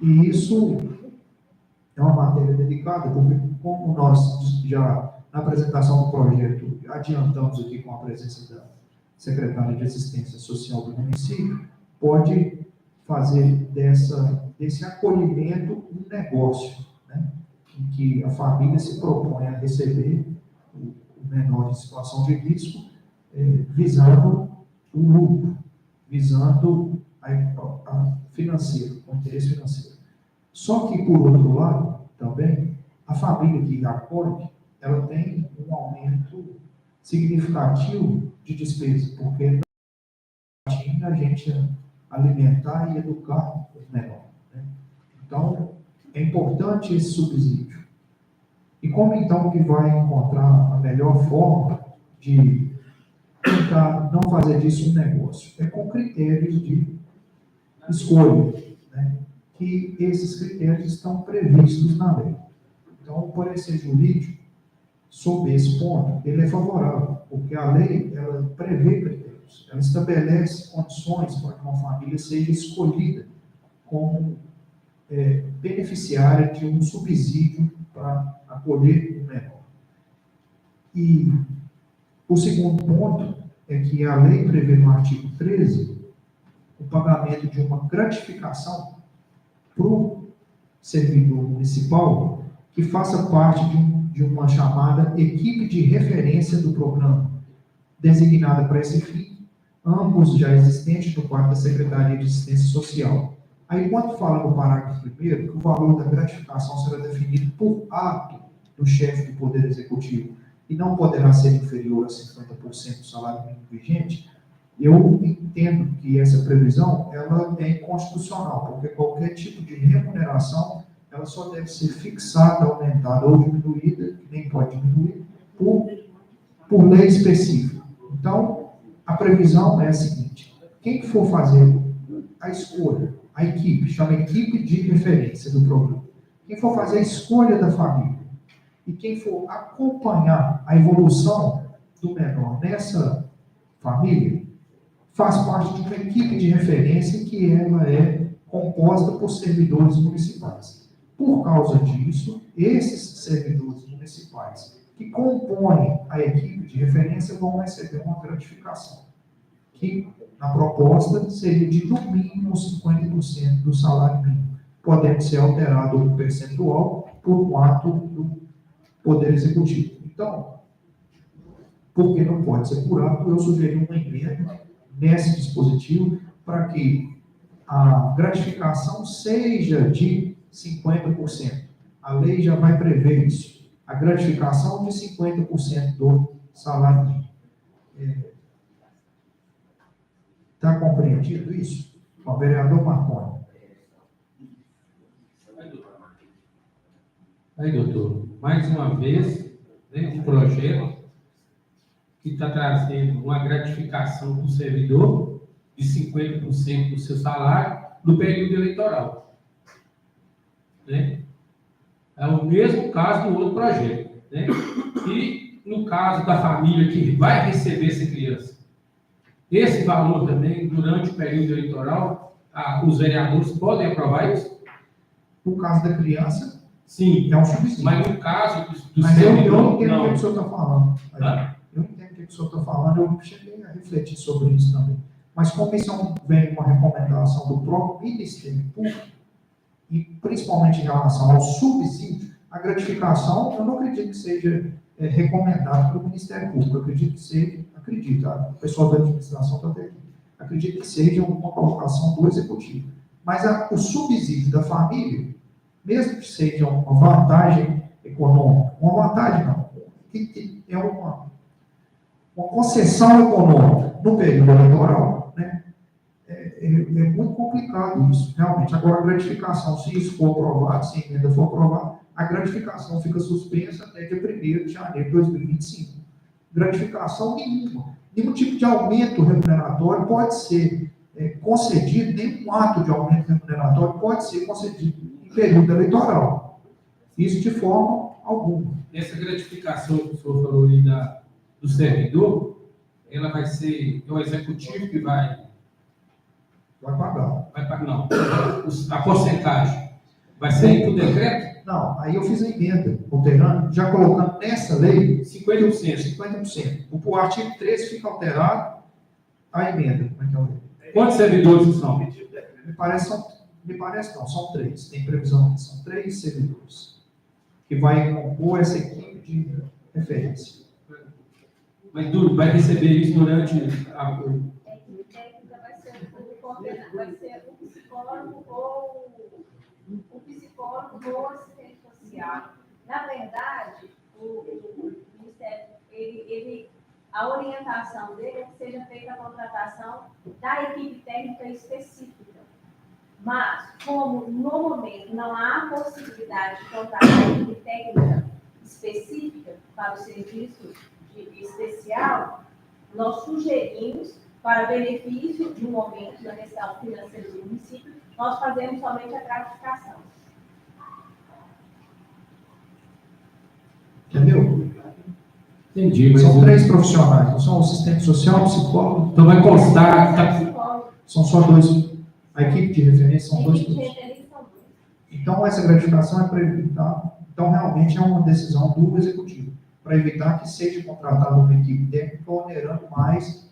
E isso é uma matéria delicada, porque como nós já, na apresentação do projeto, adiantamos aqui com a presença da secretária de Assistência Social do município, pode fazer desse acolhimento um negócio, né? Em que a família se propõe a receber o menor em situação de risco, visando o lucro, visando a financeiro, o interesse financeiro. Só que, por outro lado, também, a família que acolhe, ela tem um aumento significativo de despesa, porque não tinha a gente alimentar e educar o menor, né? Então, é importante esse subsídio. E como então que vai encontrar a melhor forma de tentar não fazer disso um negócio? É com critérios de escolha, né? Que esses critérios estão previstos na lei. Então, o parecer jurídico, sob esse ponto, ele é favorável, porque a lei, ela prevê critérios, ela estabelece condições para que uma família seja escolhida como beneficiária de um subsídio para acolher o menor. E o segundo ponto é que a lei prevê no artigo 13 o pagamento de uma gratificação para o servidor municipal que faça parte de uma chamada equipe de referência do programa, designada para esse fim, ambos já existentes no quadro da Secretaria de Assistência Social. Aí, quando fala no parágrafo 1º, que o valor da gratificação será definido por ato do chefe do Poder Executivo e não poderá ser inferior a 50% do salário mínimo vigente, eu entendo que essa previsão ela é inconstitucional, porque qualquer tipo de remuneração ela só deve ser fixada, aumentada ou diminuída, que nem pode diminuir, por lei específica. Então, a previsão é a seguinte: quem for fazer a escolha, a equipe, chama equipe de referência do programa, quem for fazer a escolha da família e quem for acompanhar a evolução do menor nessa família, faz parte de uma equipe de referência que ela é composta por servidores municipais. Por causa disso, esses servidores municipais que compõem a equipe de referência vão receber uma gratificação, que na proposta seria de no mínimo 50% do salário mínimo, podendo ser alterado o percentual por um ato do Poder Executivo. Então, porque não pode ser por ato, eu sugeri uma emenda nesse dispositivo para que a gratificação seja de 50%. A lei já vai prever isso. A gratificação de 50% do salário mínimo. Está compreendido isso? O vereador Marconi. Aí, doutor, mais uma vez, um projeto que está trazendo uma gratificação para o servidor de 50% do seu salário no período eleitoral. Né? É o mesmo caso do outro projeto. Né? E no caso da família que vai receber essa criança, esse valor também, durante o período eleitoral, os vereadores podem aprovar isso? No caso da criança, sim, é um subsídio. Mas no caso do mas servidor, eu entendo o que não. o senhor está falando. Tá? Eu entendo o que o senhor está falando, eu cheguei a refletir sobre isso também. Mas como isso vem uma recomendação do próprio Ministério Público, e principalmente em relação ao subsídio, a gratificação, eu não acredito que seja recomendado pelo Ministério Público. Eu acredito que seja, o pessoal da administração está até aqui, acredito que seja uma colocação do Executivo. Mas o subsídio da família, mesmo que seja uma vantagem econômica, uma vantagem não, que é uma concessão econômica no período eleitoral, né? É muito complicado isso, realmente. Agora, a gratificação, se isso for aprovado, se a emenda for aprovada, a gratificação fica suspensa até dia 1º de janeiro de 2025. Gratificação nenhuma. Nenhum tipo de aumento remuneratório pode ser concedido, nenhum ato de aumento remuneratório pode ser concedido em período eleitoral. Isso de forma alguma. Essa gratificação que o senhor falou aí do servidor, ela vai ser o executivo que vai pagar. Vai pagar, não. A porcentagem vai sair por decreto? Não, aí eu fiz a emenda, alterando, já colocando nessa lei 50%. 50%. O artigo 13 fica alterado a emenda. Como é que é o lei? Quantos servidores são? Me parece não, são 3. Tem previsão que são 3 servidores que vai compor essa equipe de referência. Mas vai receber isso durante a... Vai ser o psicólogo ou o psicólogo ou assistente social. Na verdade, o Ministério, a orientação dele é que seja feita a contratação da equipe técnica específica. Mas, como no momento não há possibilidade de contratar a equipe técnica específica para o serviço especial, nós sugerimos, para benefício de um momento da questão financeira do município, nós fazemos somente a gratificação. Entendeu? Entendi. Mas são 3 profissionais, não são assistente social, psicólogo. Então vai constar. São só 2. A equipe de referência são 2 profissionais. Então, essa gratificação é para evitar. Então, realmente é uma decisão do executivo, para evitar que seja contratada uma equipe técnica onerando mais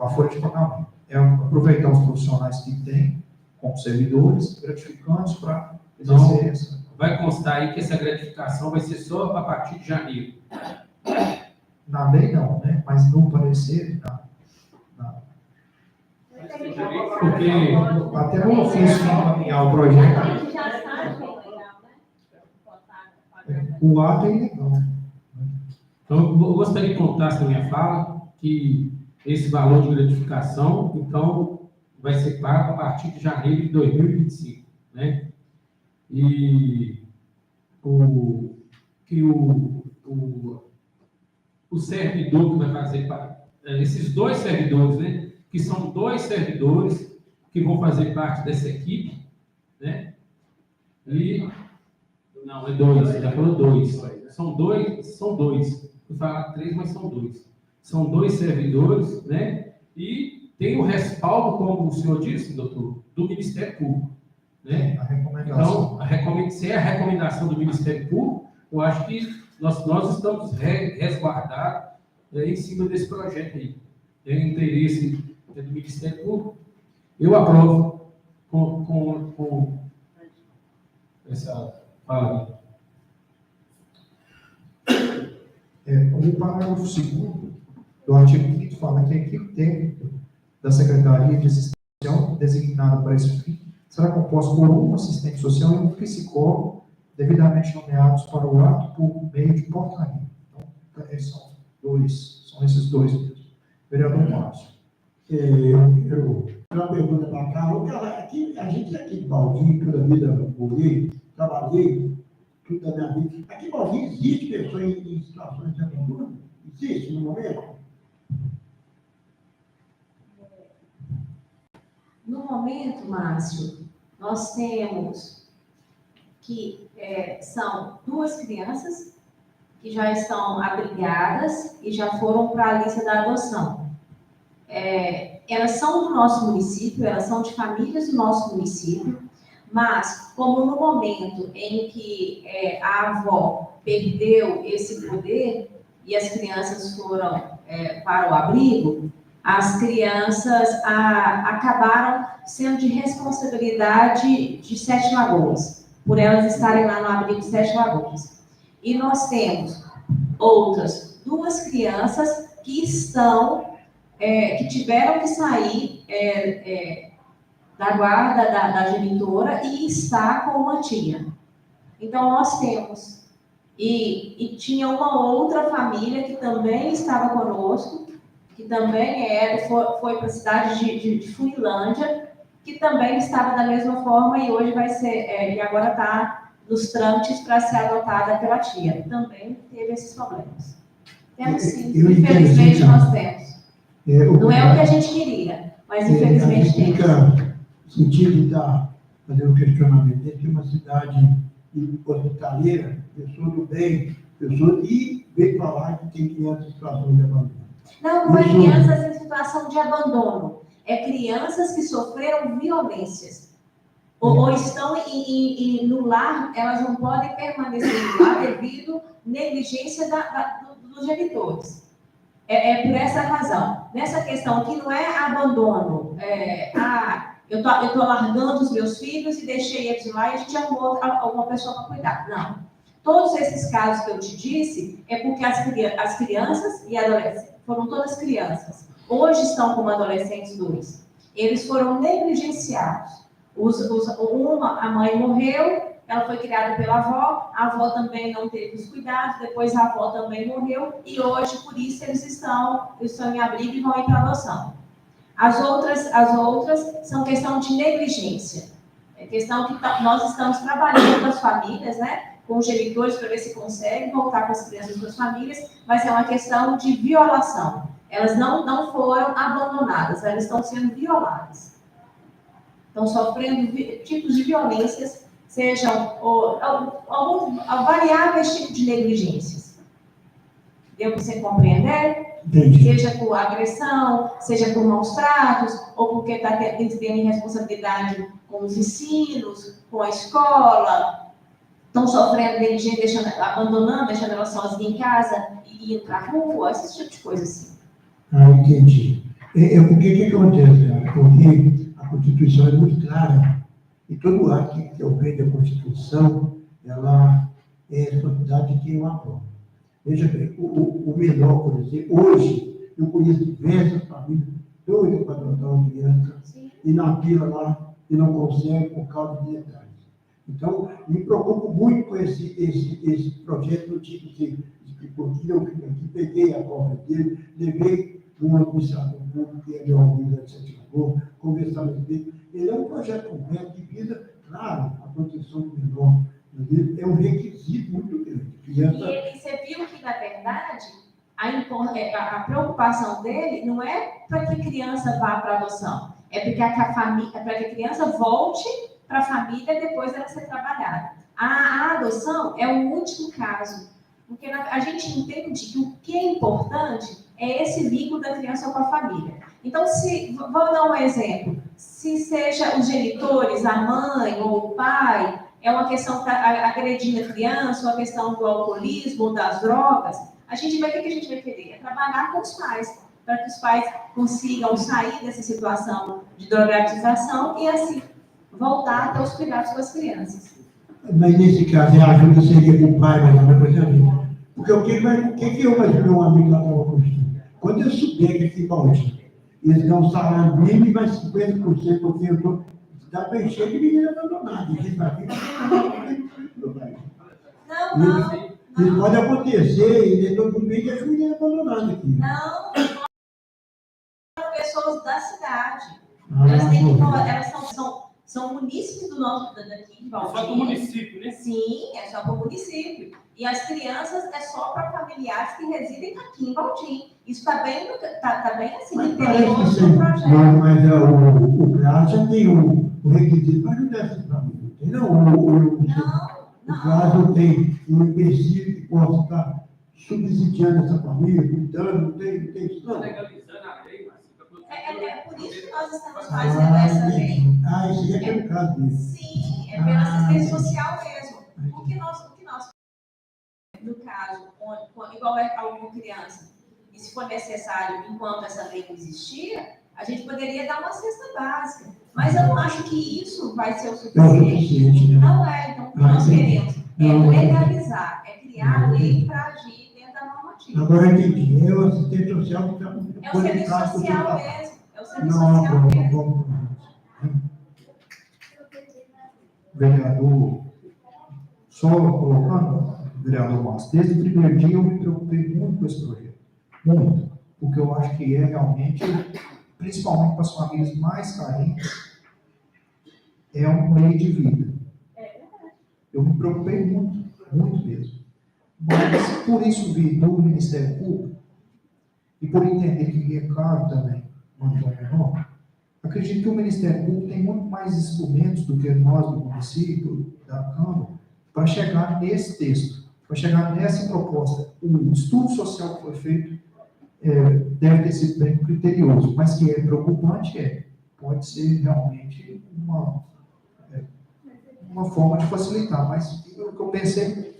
a folha de pagamento. É aproveitar os profissionais que tem, como servidores, gratificantes, para exercer essa. Vai constar aí que essa gratificação vai ser só a partir de janeiro. Na lei não, né? Mas no parecer, Porque até no ofício que encaminhar o projeto, o ato é ilegal. Então, eu gostaria de contar essa minha fala, que esse valor de gratificação, então, vai ser pago a partir de janeiro de 2025, né? E o servidor que vai fazer, esses 2 servidores, né? Que são 2 servidores que vão fazer parte dessa equipe, né? E, não, é 2, já falou 2. São dois. Eu falar 3, mas são 2. São 2 servidores, né? E tem o respaldo, como o senhor disse, doutor, do Ministério Público, né? A recomendação. Então, se é a recomendação do Ministério Público, eu acho que nós estamos resguardados em cima desse projeto aí. Tem interesse do Ministério Público. Eu aprovo com essa fala. O parágrafo 2º do artigo 5º fala que a equipe técnica da Secretaria de Assistência Social, designada para esse fim, será composta por um assistente social e um psicólogo, devidamente nomeados para o ato por meio de portaria. Então, são esses 2 mesmo. Vereador Márcio. Eu quero uma pergunta para cá. A gente aqui de Baldinho, toda a vida morei, trabalhei, tudo da minha vida. Aqui em Baldinho existe pessoa em situações de abandono? Existe no momento? No momento, Márcio, nós temos que são 2 crianças que já estão abrigadas e já foram para a lista da adoção. Elas são do nosso município, elas são de famílias do nosso município, mas como no momento em que a avó perdeu esse poder e as crianças foram para o abrigo, as crianças acabaram sendo de responsabilidade de Sete Lagoas, por elas estarem lá no abrigo Sete Lagoas. E nós temos outras 2 crianças que que tiveram que sair da guarda da genitora e está com uma tia. Então, nós temos, e tinha uma outra família que também estava conosco, que também foi para a cidade de Funilândia, que também estava da mesma forma e hoje vai ser, e agora está nos trâmites para ser adotada pela tia. Também teve esses problemas. Temos sim, infelizmente nós temos. Não é o que a gente queria, Mas infelizmente tem. Fica sentido de estar fazendo um questionamento. Dentro de uma cidade hospitaleira, pessoa do bem, pessoa e veio falar que tem crianças em situação de abandono. Não é crianças em situação de abandono. É crianças que sofreram violências. Ou estão no lar, elas não podem permanecer no lar devido à negligência dos genitores. É por essa razão. Nessa questão que não é abandono, eu estou largando os meus filhos e deixei eles lá e a gente arrumou alguma pessoa para cuidar. Não. Todos esses casos que eu te disse é porque as crianças e adolescentes, foram todas crianças, hoje estão como adolescentes 2. Eles foram negligenciados. A mãe morreu, ela foi criada pela avó, a avó também não teve os cuidados, depois a avó também morreu, e hoje, por isso, eles estão em abrigo e vão ir para adoção. As outras são questão de negligência. É questão que nós estamos trabalhando com as famílias, né, com os genitores, para ver se consegue voltar com as crianças das famílias, mas é uma questão de violação. Elas não foram abandonadas, elas estão sendo violadas. Estão sofrendo tipos de violências, sejam variáveis tipos de negligências. Deu para você compreender? Entendi. Seja por agressão, seja por maus tratos, ou porque está tendo irresponsabilidade com os ensinos, com a escola, estão sofrendo negligência, abandonando, deixando elas sozinhas em casa e indo para a rua, esse tipo de coisa assim. Entendi. O que acontece, cara? Porque a Constituição é muito clara, e todo ato que ofende a Constituição, ela é responsabilidade de quem o aprova. Veja bem, o menor, por exemplo, hoje, eu conheço diversas famílias doidas para adotar uma criança, e na fila lá, e não consegue por causa de detalhes. Então, me preocupo muito com esse projeto do tipo de porque eu aqui peguei a cópia dele, levei um administrador público que é meu amigo de Santiago, conversar com ele. Ele é um projeto completo que visa, claro, a proteção do menor. É um requisito muito grande. E você viu que, na verdade, a preocupação dele não é para que a criança vá para a adoção, é para que a criança volte para a família depois dela ser trabalhada. A adoção é o último caso, porque a gente entende que o que é importante é esse vínculo da criança com a família. Então, vou dar um exemplo, se seja os genitores, a mãe ou o pai, é uma questão que está agredindo a criança, uma questão do alcoolismo ou das drogas, o que a gente vai querer? É trabalhar com os pais, para que os pais consigam sair dessa situação de drogadização e, assim, voltar a ter os cuidados com as crianças. Mas, nesse caso, a ajuda seria com o pai, mas não vai fazer a vida. Porque o que eu vou ajudar um amigo lá da construção? Quando eu souber que aqui em Baldinho, eles dão um salário mínimo e mais 50%, porque eu estou... Dá para encher de menina abandonada. Isso pode acontecer, e todo mundo tem as meninas abandonadas aqui. Não, são pessoas da cidade. Elas são munícipes do nosso daqui de Baldinho. Só para o município, né? Sim, é só para o município. E as crianças é só para familiares que residem aqui em Baldinho. Isso está bem assim, no interior do projeto. Mas o CRAS já tem o requisito para ajudar essas famílias. O CRAS não tem um empecilho que possa estar subsidiando essa família, cuidando, não tem isso não. Legalizando a lei, mas... É por isso que nós estamos fazendo essa lei. Isso é o caso mesmo. Sim, é pela assistência social mesmo. O que nós, no caso, igual é alguma criança, e se for necessário, enquanto essa lei não existia, a gente poderia dar uma cesta básica. Mas eu não acho que isso vai ser o suficiente. Não é. Então, o que nós queremos é legalizar, é criar a lei para agir dentro da normativa. Agora entendi. É o assistente social que está... É o serviço social mesmo. É o serviço social mesmo. Vereador, só colocando, vereador Márcio, desde o primeiro dia eu me preocupei muito com esse projeto. Muito. Porque eu acho que é realmente, principalmente para as famílias mais carentes, é um meio de vida. Eu me preocupei muito, muito mesmo. Mas, por isso vir do Ministério Público, e por entender que é caro também manter o menor, Acredito que o Ministério Público tem muito mais instrumentos do que nós do município, da Câmara, para chegar nesse texto, para chegar nessa proposta. O estudo social que foi feito deve ter sido bem criterioso, mas que é preocupante, pode ser realmente uma forma de facilitar, mas o que eu pensei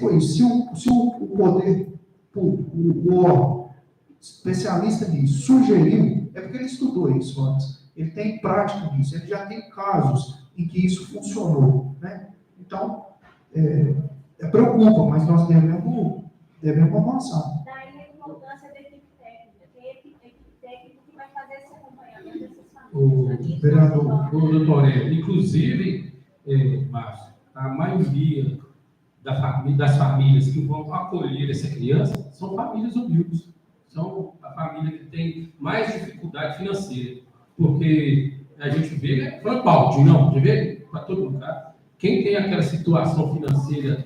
foi isso. Se o poder público, o órgão especialista nisso, sugeriu, é porque ele estudou isso antes, ele tem prática nisso, ele já tem casos em que isso funcionou, né? Então, preocupa, mas nós devemos avançar. Daí a importância da equipe técnica, tem equipe técnica que vai fazer esse acompanhamento dessas O famílias. vereador, doutor, inclusive, Márcio, a maioria das famílias que vão acolher essa criança são famílias humildes. São a família que tem mais dificuldade financeira. Porque a gente vê, foi balde, não, de ver para todo lugar. Quem tem aquela situação financeira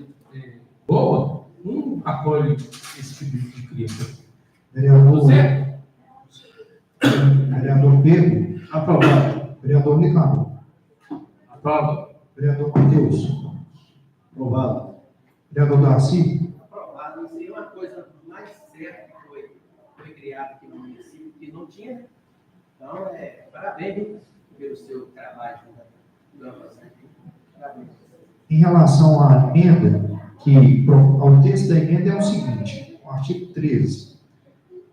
boa, não acolhe esse tipo de criança. vereador Pedro, Aprovado. vereador Ricardo, Aprovado. vereador Matheus, Aprovado. vereador Darcy, Aprovado. Isso aí é uma coisa mais certa que foi criada aqui no município, que não tinha. Então, parabéns pelo seu trabalho. Parabéns. em relação à emenda, ao texto da emenda é o seguinte, o artigo 13.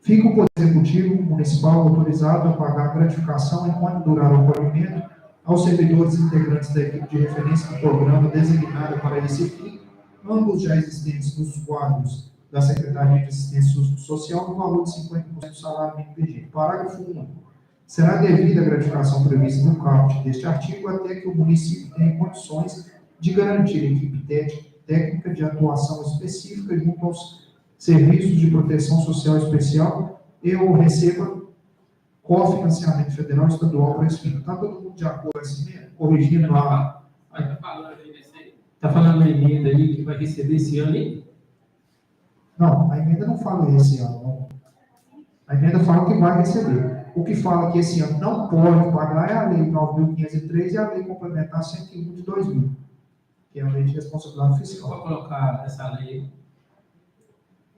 Fica o Poder Executivo Municipal autorizado a pagar gratificação enquanto durar o acolhimento aos servidores integrantes da equipe de referência do programa designada para esse fim, ambos já existentes nos quadros da Secretaria de Assistência Social, no valor de 50% do salário mínimo vigente. Parágrafo 1. Será devida a gratificação prevista no caput deste artigo até que o município tenha condições de garantir equipe técnica de atuação específica junto aos serviços de proteção social especial e ou receba cofinanciamento federal e estadual para esse fim. Está todo mundo de acordo com essa emenda? Corrigindo lá. Está falando a emenda aí que vai receber esse ano aí? Não, a emenda não fala esse ano, não. A emenda fala que vai receber. O que fala que esse ano não pode pagar é a Lei 9.503 e a Lei Complementar 101 de 2000, que é a Lei de Responsabilidade Fiscal. Vou colocar essa lei.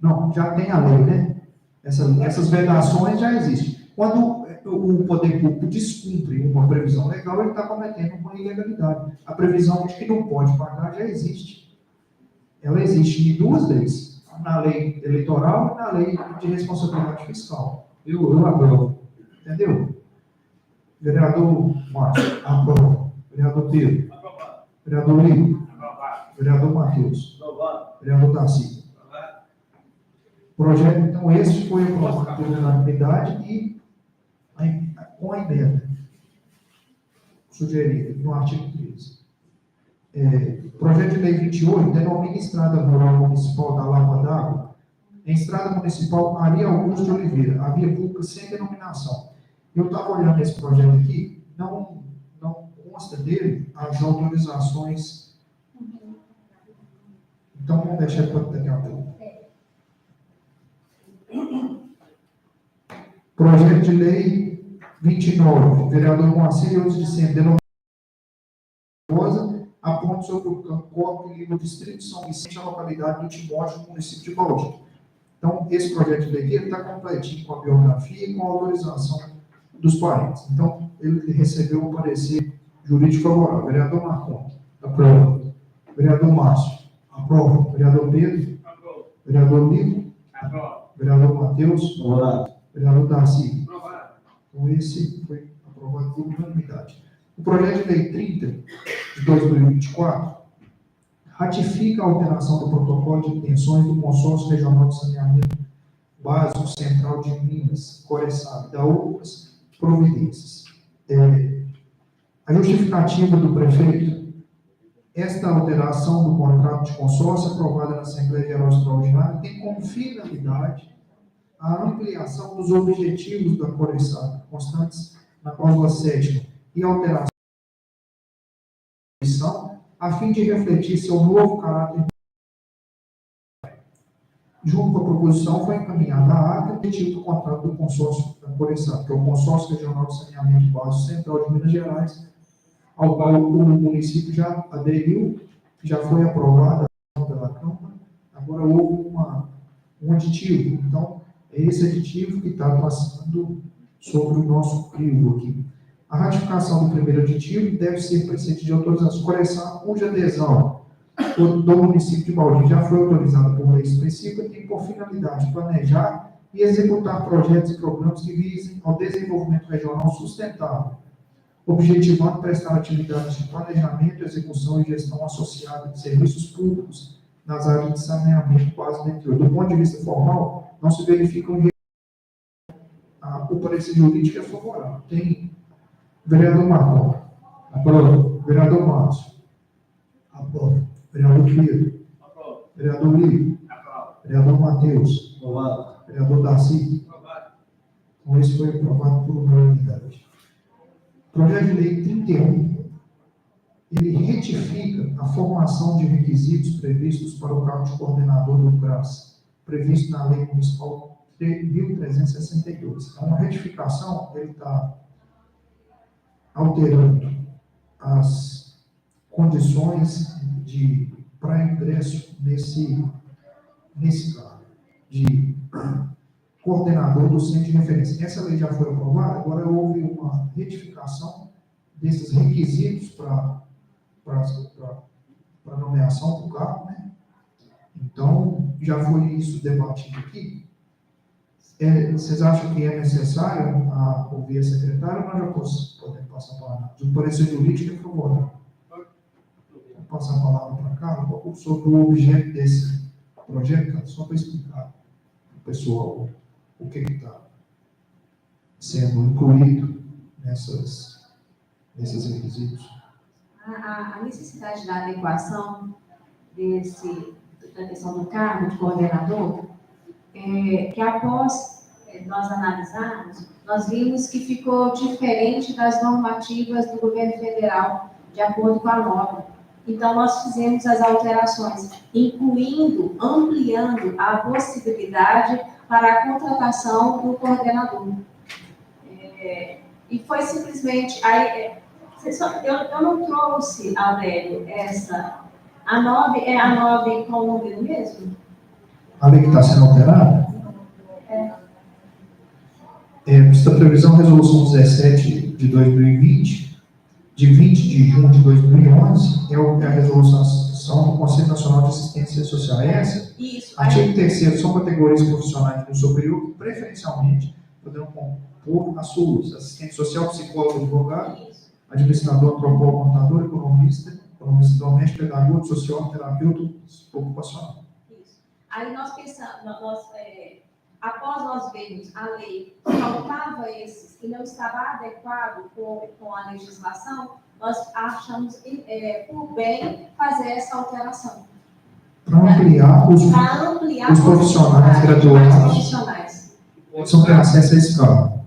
Não, já tem a lei, né? Essas vedações já existem. Quando o poder público descumpre uma previsão legal, ele está cometendo uma ilegalidade. A previsão de que não pode pagar já existe. Ela existe em duas leis, na lei eleitoral e na lei de responsabilidade fiscal. Eu aprovo. Entendeu? Vereador Márcio, aprovo. Vereador Pedro. Aprovado. Vereador Lino. Aprovado. Vereador Matheus. Aprovado. Vereador Darcy. Projeto, então, esse foi aprovado por unanimidade e com a emenda sugerida no artigo 13. Projeto de lei 28 denomina Estrada Rural Municipal da Lava d'Água em Estrada Municipal Maria Augusto de Oliveira, a via pública sem denominação. Eu estava olhando esse projeto aqui, não consta dele as autorizações. Então, vamos deixar para daqui a pouco. Projeto de lei 29, vereador Moacir e outros discentes, aponta sobre o campo que liga o distrito de São Vicente à localidade de Timóteo, no município de Baldi. Então, esse projeto de lei está completinho com a biografia e com a autorização dos parentes. Então, ele recebeu um parecer jurídico favorável. Vereador Marcon, aprova. Vereador Márcio, aprova. Vereador Pedro, Aprovado. vereador Lino, Aprovado. vereador Matheus, Aprovado. vereador Darcy. Aprovado. Então, esse foi aprovado por unanimidade. O projeto de lei 30 de 2024 ratifica a alteração do protocolo de intenções do Consórcio Regional de Saneamento Básico Central de Minas, Coreçab, da outras providências. A justificativa do prefeito, esta alteração do contrato de consórcio aprovada na Assembleia Geral Extraordinária tem como finalidade a ampliação dos objetivos da Coreçab, constantes na cláusula 7ª, e alteração a fim de refletir seu novo caráter. Junto com a proposição, foi encaminhada a ata e objetivo do contrato do consórcio da Coreçap, que é o Consórcio Regional de Saneamento Básico Central de Minas Gerais, ao qual o município já aderiu, já foi aprovada pela Câmara. Agora houve um aditivo. Então, é esse aditivo que está passando sobre o nosso crivo aqui. A ratificação do primeiro aditivo deve ser precedida de autorização. Coreçap, cuja adesão do município de Bauru já foi autorizada por lei específica, tem por finalidade planejar e executar projetos e programas que visem ao desenvolvimento regional sustentável, objetivando prestar atividades de planejamento, execução e gestão associada de serviços públicos nas áreas de saneamento básico do interior. Do ponto de vista formal, não se verifica o parecer jurídico é favorável. Tem vereador Marcon. Aprovado. Vereador Márcio. Aprovado. Vereador Pedro. Aprovado. Vereador Lívio. Aprovado. Vereador Matheus. Aprovado. Vereador Darcy. Aprovado. Então, esse foi aprovado por unanimidade. Projeto de Lei 31, ele retifica a formação de requisitos previstos para o cargo de coordenador do CRAS, previsto na Lei Municipal 3.362. Então, a retificação, ele está alterando as condições para ingresso nesse cargo, de coordenador do centro de referência. Essa lei já foi aprovada, agora houve uma retificação desses requisitos para nomeação do cargo, né? Então, já foi isso debatido aqui. Vocês acham que é necessário ouvir a secretária ou nós já podemos passar a palavra? O parecer jurídico é favorável. Vou passar a palavra para cá sobre o objeto desse projeto, só para explicar para o pessoal o que está sendo incluído nesses requisitos. A necessidade da adequação da questão do cargo de coordenador, que após nós analisarmos, nós vimos que ficou diferente das normativas do governo federal, de acordo com a norma. Então, nós fizemos as alterações, incluindo, ampliando a possibilidade para a contratação do coordenador. E foi simplesmente... eu não trouxe, Aurélio, a 9 é a 9 com o número mesmo? A lei que está sendo alterada? Esta previsão, resolução 17 de 2020, de 20 de junho de 2011, é a resolução do Conselho Nacional de Assistência Social. Essa, isso. Artigo 3º, são categorias profissionais do superior que, preferencialmente, poderão compor as suas: assistente social, psicólogo, advogado, administrador, antropólogo, contador, economista doméstico, pedagogo, sociólogo, terapeuta ocupacional. Isso. Aí nós pensamos, após nós vermos a lei, faltava esses e não estava adequado com a legislação, nós achamos por bem fazer essa alteração. Para ampliar os profissionais graduados são ter acesso a esse cargo.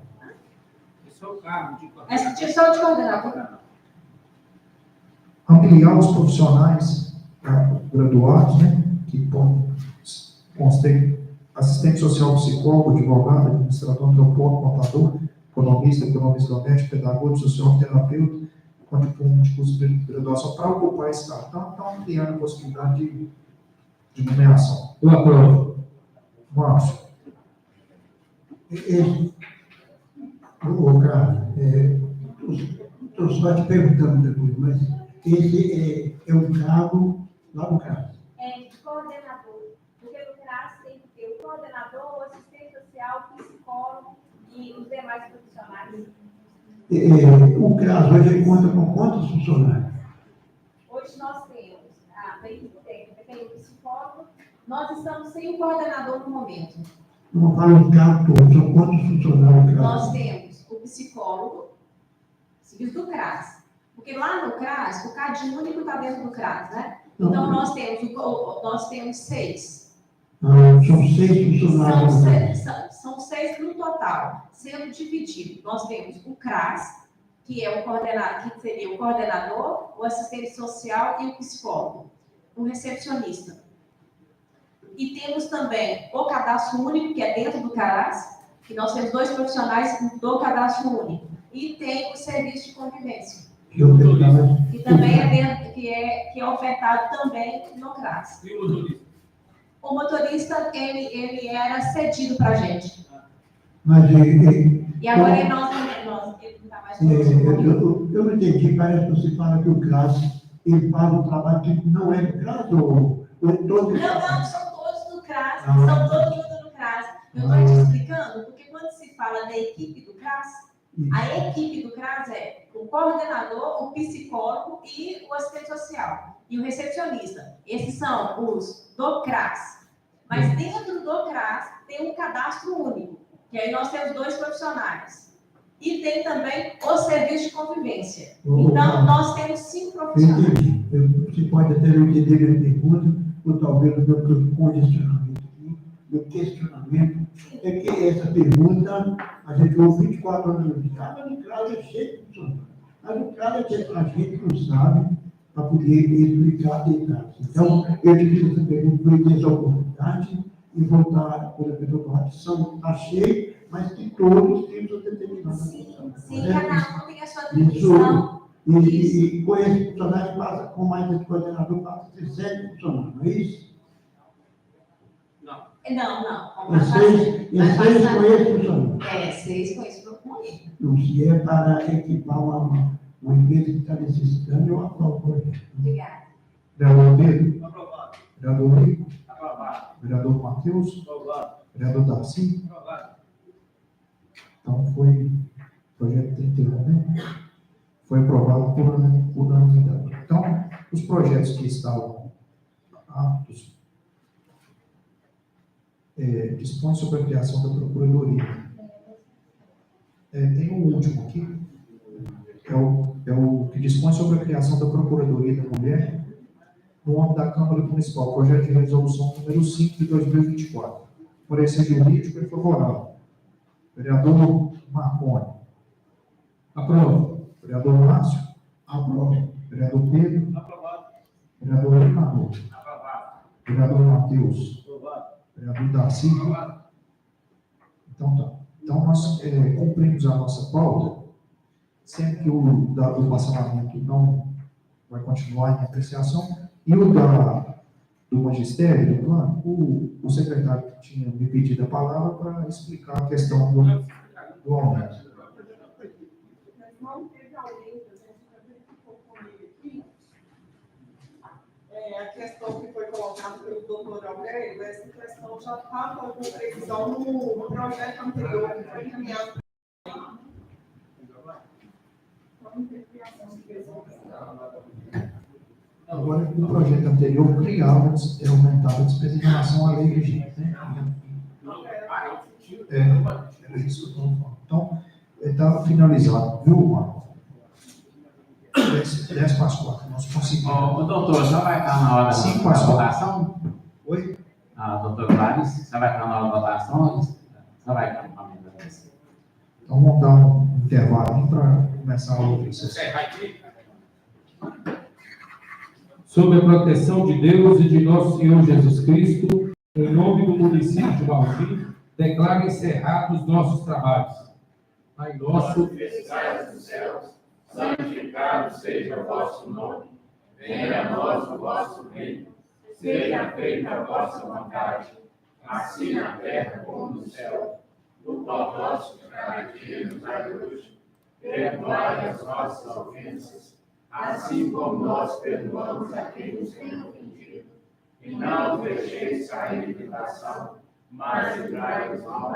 Essa tinha de coordenador. Ampliar os profissionais graduados, né, que constem assistente social, psicólogo, advogado, administrador, antropólogo, contador, economista doméstico, pedagogo, sociólogo, terapeuta, com diploma de curso de graduação, para ocupar esse cargo. Então, estão ampliando a possibilidade de nomeação. Eu aprovo. Márcio. Cara, estou só te perguntando depois, mas esse é um cargo lá no CRAS. De coordenador. Porque no CRAS tem que ter o coordenador, o assistente social, o psicólogo e os demais profissionais. O CRAS hoje conta com quantos funcionários? Hoje nós temos a equipe técnica, tem o psicólogo, nós estamos sem o coordenador no momento. Não fala em cargo todo, são quantos funcionários? Nós temos o psicólogo, serviço do CRAS. Porque lá no CRAS, o CAD único está dentro do CRAS, né? Então, nós temos 6. São 6 funcionários. São 6 no total, sendo dividido. Nós temos o CRAS, que é o coordenador, que seria o coordenador, o assistente social e o psicólogo, o recepcionista. E temos também o cadastro único, que é dentro do CARAS, que nós temos 2 profissionais do cadastro único. E tem o serviço de convivência, que também é dentro, que é ofertado também no CRAS. E o motorista? O motorista, ele era cedido para a gente. Mas E agora ele não está mais conosco. eu não entendi, parece que você fala que o CRAS, ele faz um trabalho que não é do CRAS, ou todo... Não, são todos do CRAS, são todo mundo do CRAS. Eu estou te explicando, porque quando se fala da equipe do CRAS, a equipe do CRAS é o coordenador, o psicólogo e o assistente social. E o recepcionista. Esses são os do CRAS. Mas dentro do CRAS tem um cadastro único, que aí nós temos 2 profissionais. E tem também o serviço de convivência. Então, nós temos 5 profissionais. Entendi. Você pode até não entender a minha pergunta, ou talvez o meu congestionamento aqui, meu questionamento, é que essa pergunta, a gente ouve 24 horas no dia, mas o CRAS é cheio de funcionários. Mas o CRAS é que a gente não sabe para poder explicar detalhes. Então, eu te fiz essa pergunta para ter essa oportunidade e voltar por a pessoa está cheio, mas que todos têm sua determinada função. Sim, cada um tem a sua atribuição. E com esse funcionário passa, com mais esse coordenador, passa a ser 7 funcionários, não é isso? Não. E 6 com esse funcionário. 6 com esse proponente. Então, se é para equipar uma empresa que está necessitando, eu aprovo o projeto. Obrigada. Vereador Pedro? Aprovado. Vereador Rico? Aprovado. Vereador Matheus? Aprovado. Vereador Darcy? Aprovado. Então, foi projeto 31, né? Foi aprovado por unanimidade. Então, os projetos que estavam aptos dispõem sobre a criação da Procuradoria. Tem um último aqui, é o que dispõe sobre a criação da Procuradoria da Mulher no âmbito da Câmara Municipal, projeto de resolução número 5 de 2024. Parecer jurídico é favorável. Vereador Marconi. Aprova. Vereador Márcio. Aprova. Vereador Pedro. Aprovado. Vereador Ricardo. Aprovado. Vereador Matheus. Aprovado. Vereador Darcy. Aprovado. Então tá. Então nós cumprimos a nossa pauta, sendo que o do parcelamento não vai continuar em apreciação, e o do magistério, do plano, o secretário tinha me pedido a palavra para explicar a questão do aumento. Mas não teve aumento, a gente já verificou com ele aqui. A questão que foi colocada pelo doutor Aurélio, essa questão já estava com previsão no projeto anterior, que foi encaminhado. Agora, no projeto anterior, criava, aumentava a despesa em relação à lei vigente, né? Era isso que eu estou falando. Então, está finalizado, viu, Marco? 10 para as 4, nós conseguimos. Ô, doutor, já vai estar na hora 5 da para as 4. votação? Oi? Doutor Clarice, já vai estar na hora da votação? Já vai estar na hora da votação. Então, vamos dar um intervalo para começar a outra sessão. Sob a proteção de Deus e de nosso Senhor Jesus Cristo, em nome do município de Baldi, declaro encerrados os nossos trabalhos. Pai nosso, que estais nos céus, santificado seja o vosso nome. Venha a nós o vosso reino. Seja feita a vossa vontade, assim na terra como no céu. O pão nosso de cada dia nos dai hoje. Perdoai as nossas ofensas, assim como nós perdoamos a quem nos tem ofendido. E não nos deixeis cair em tentação, mas livrai-nos do mal.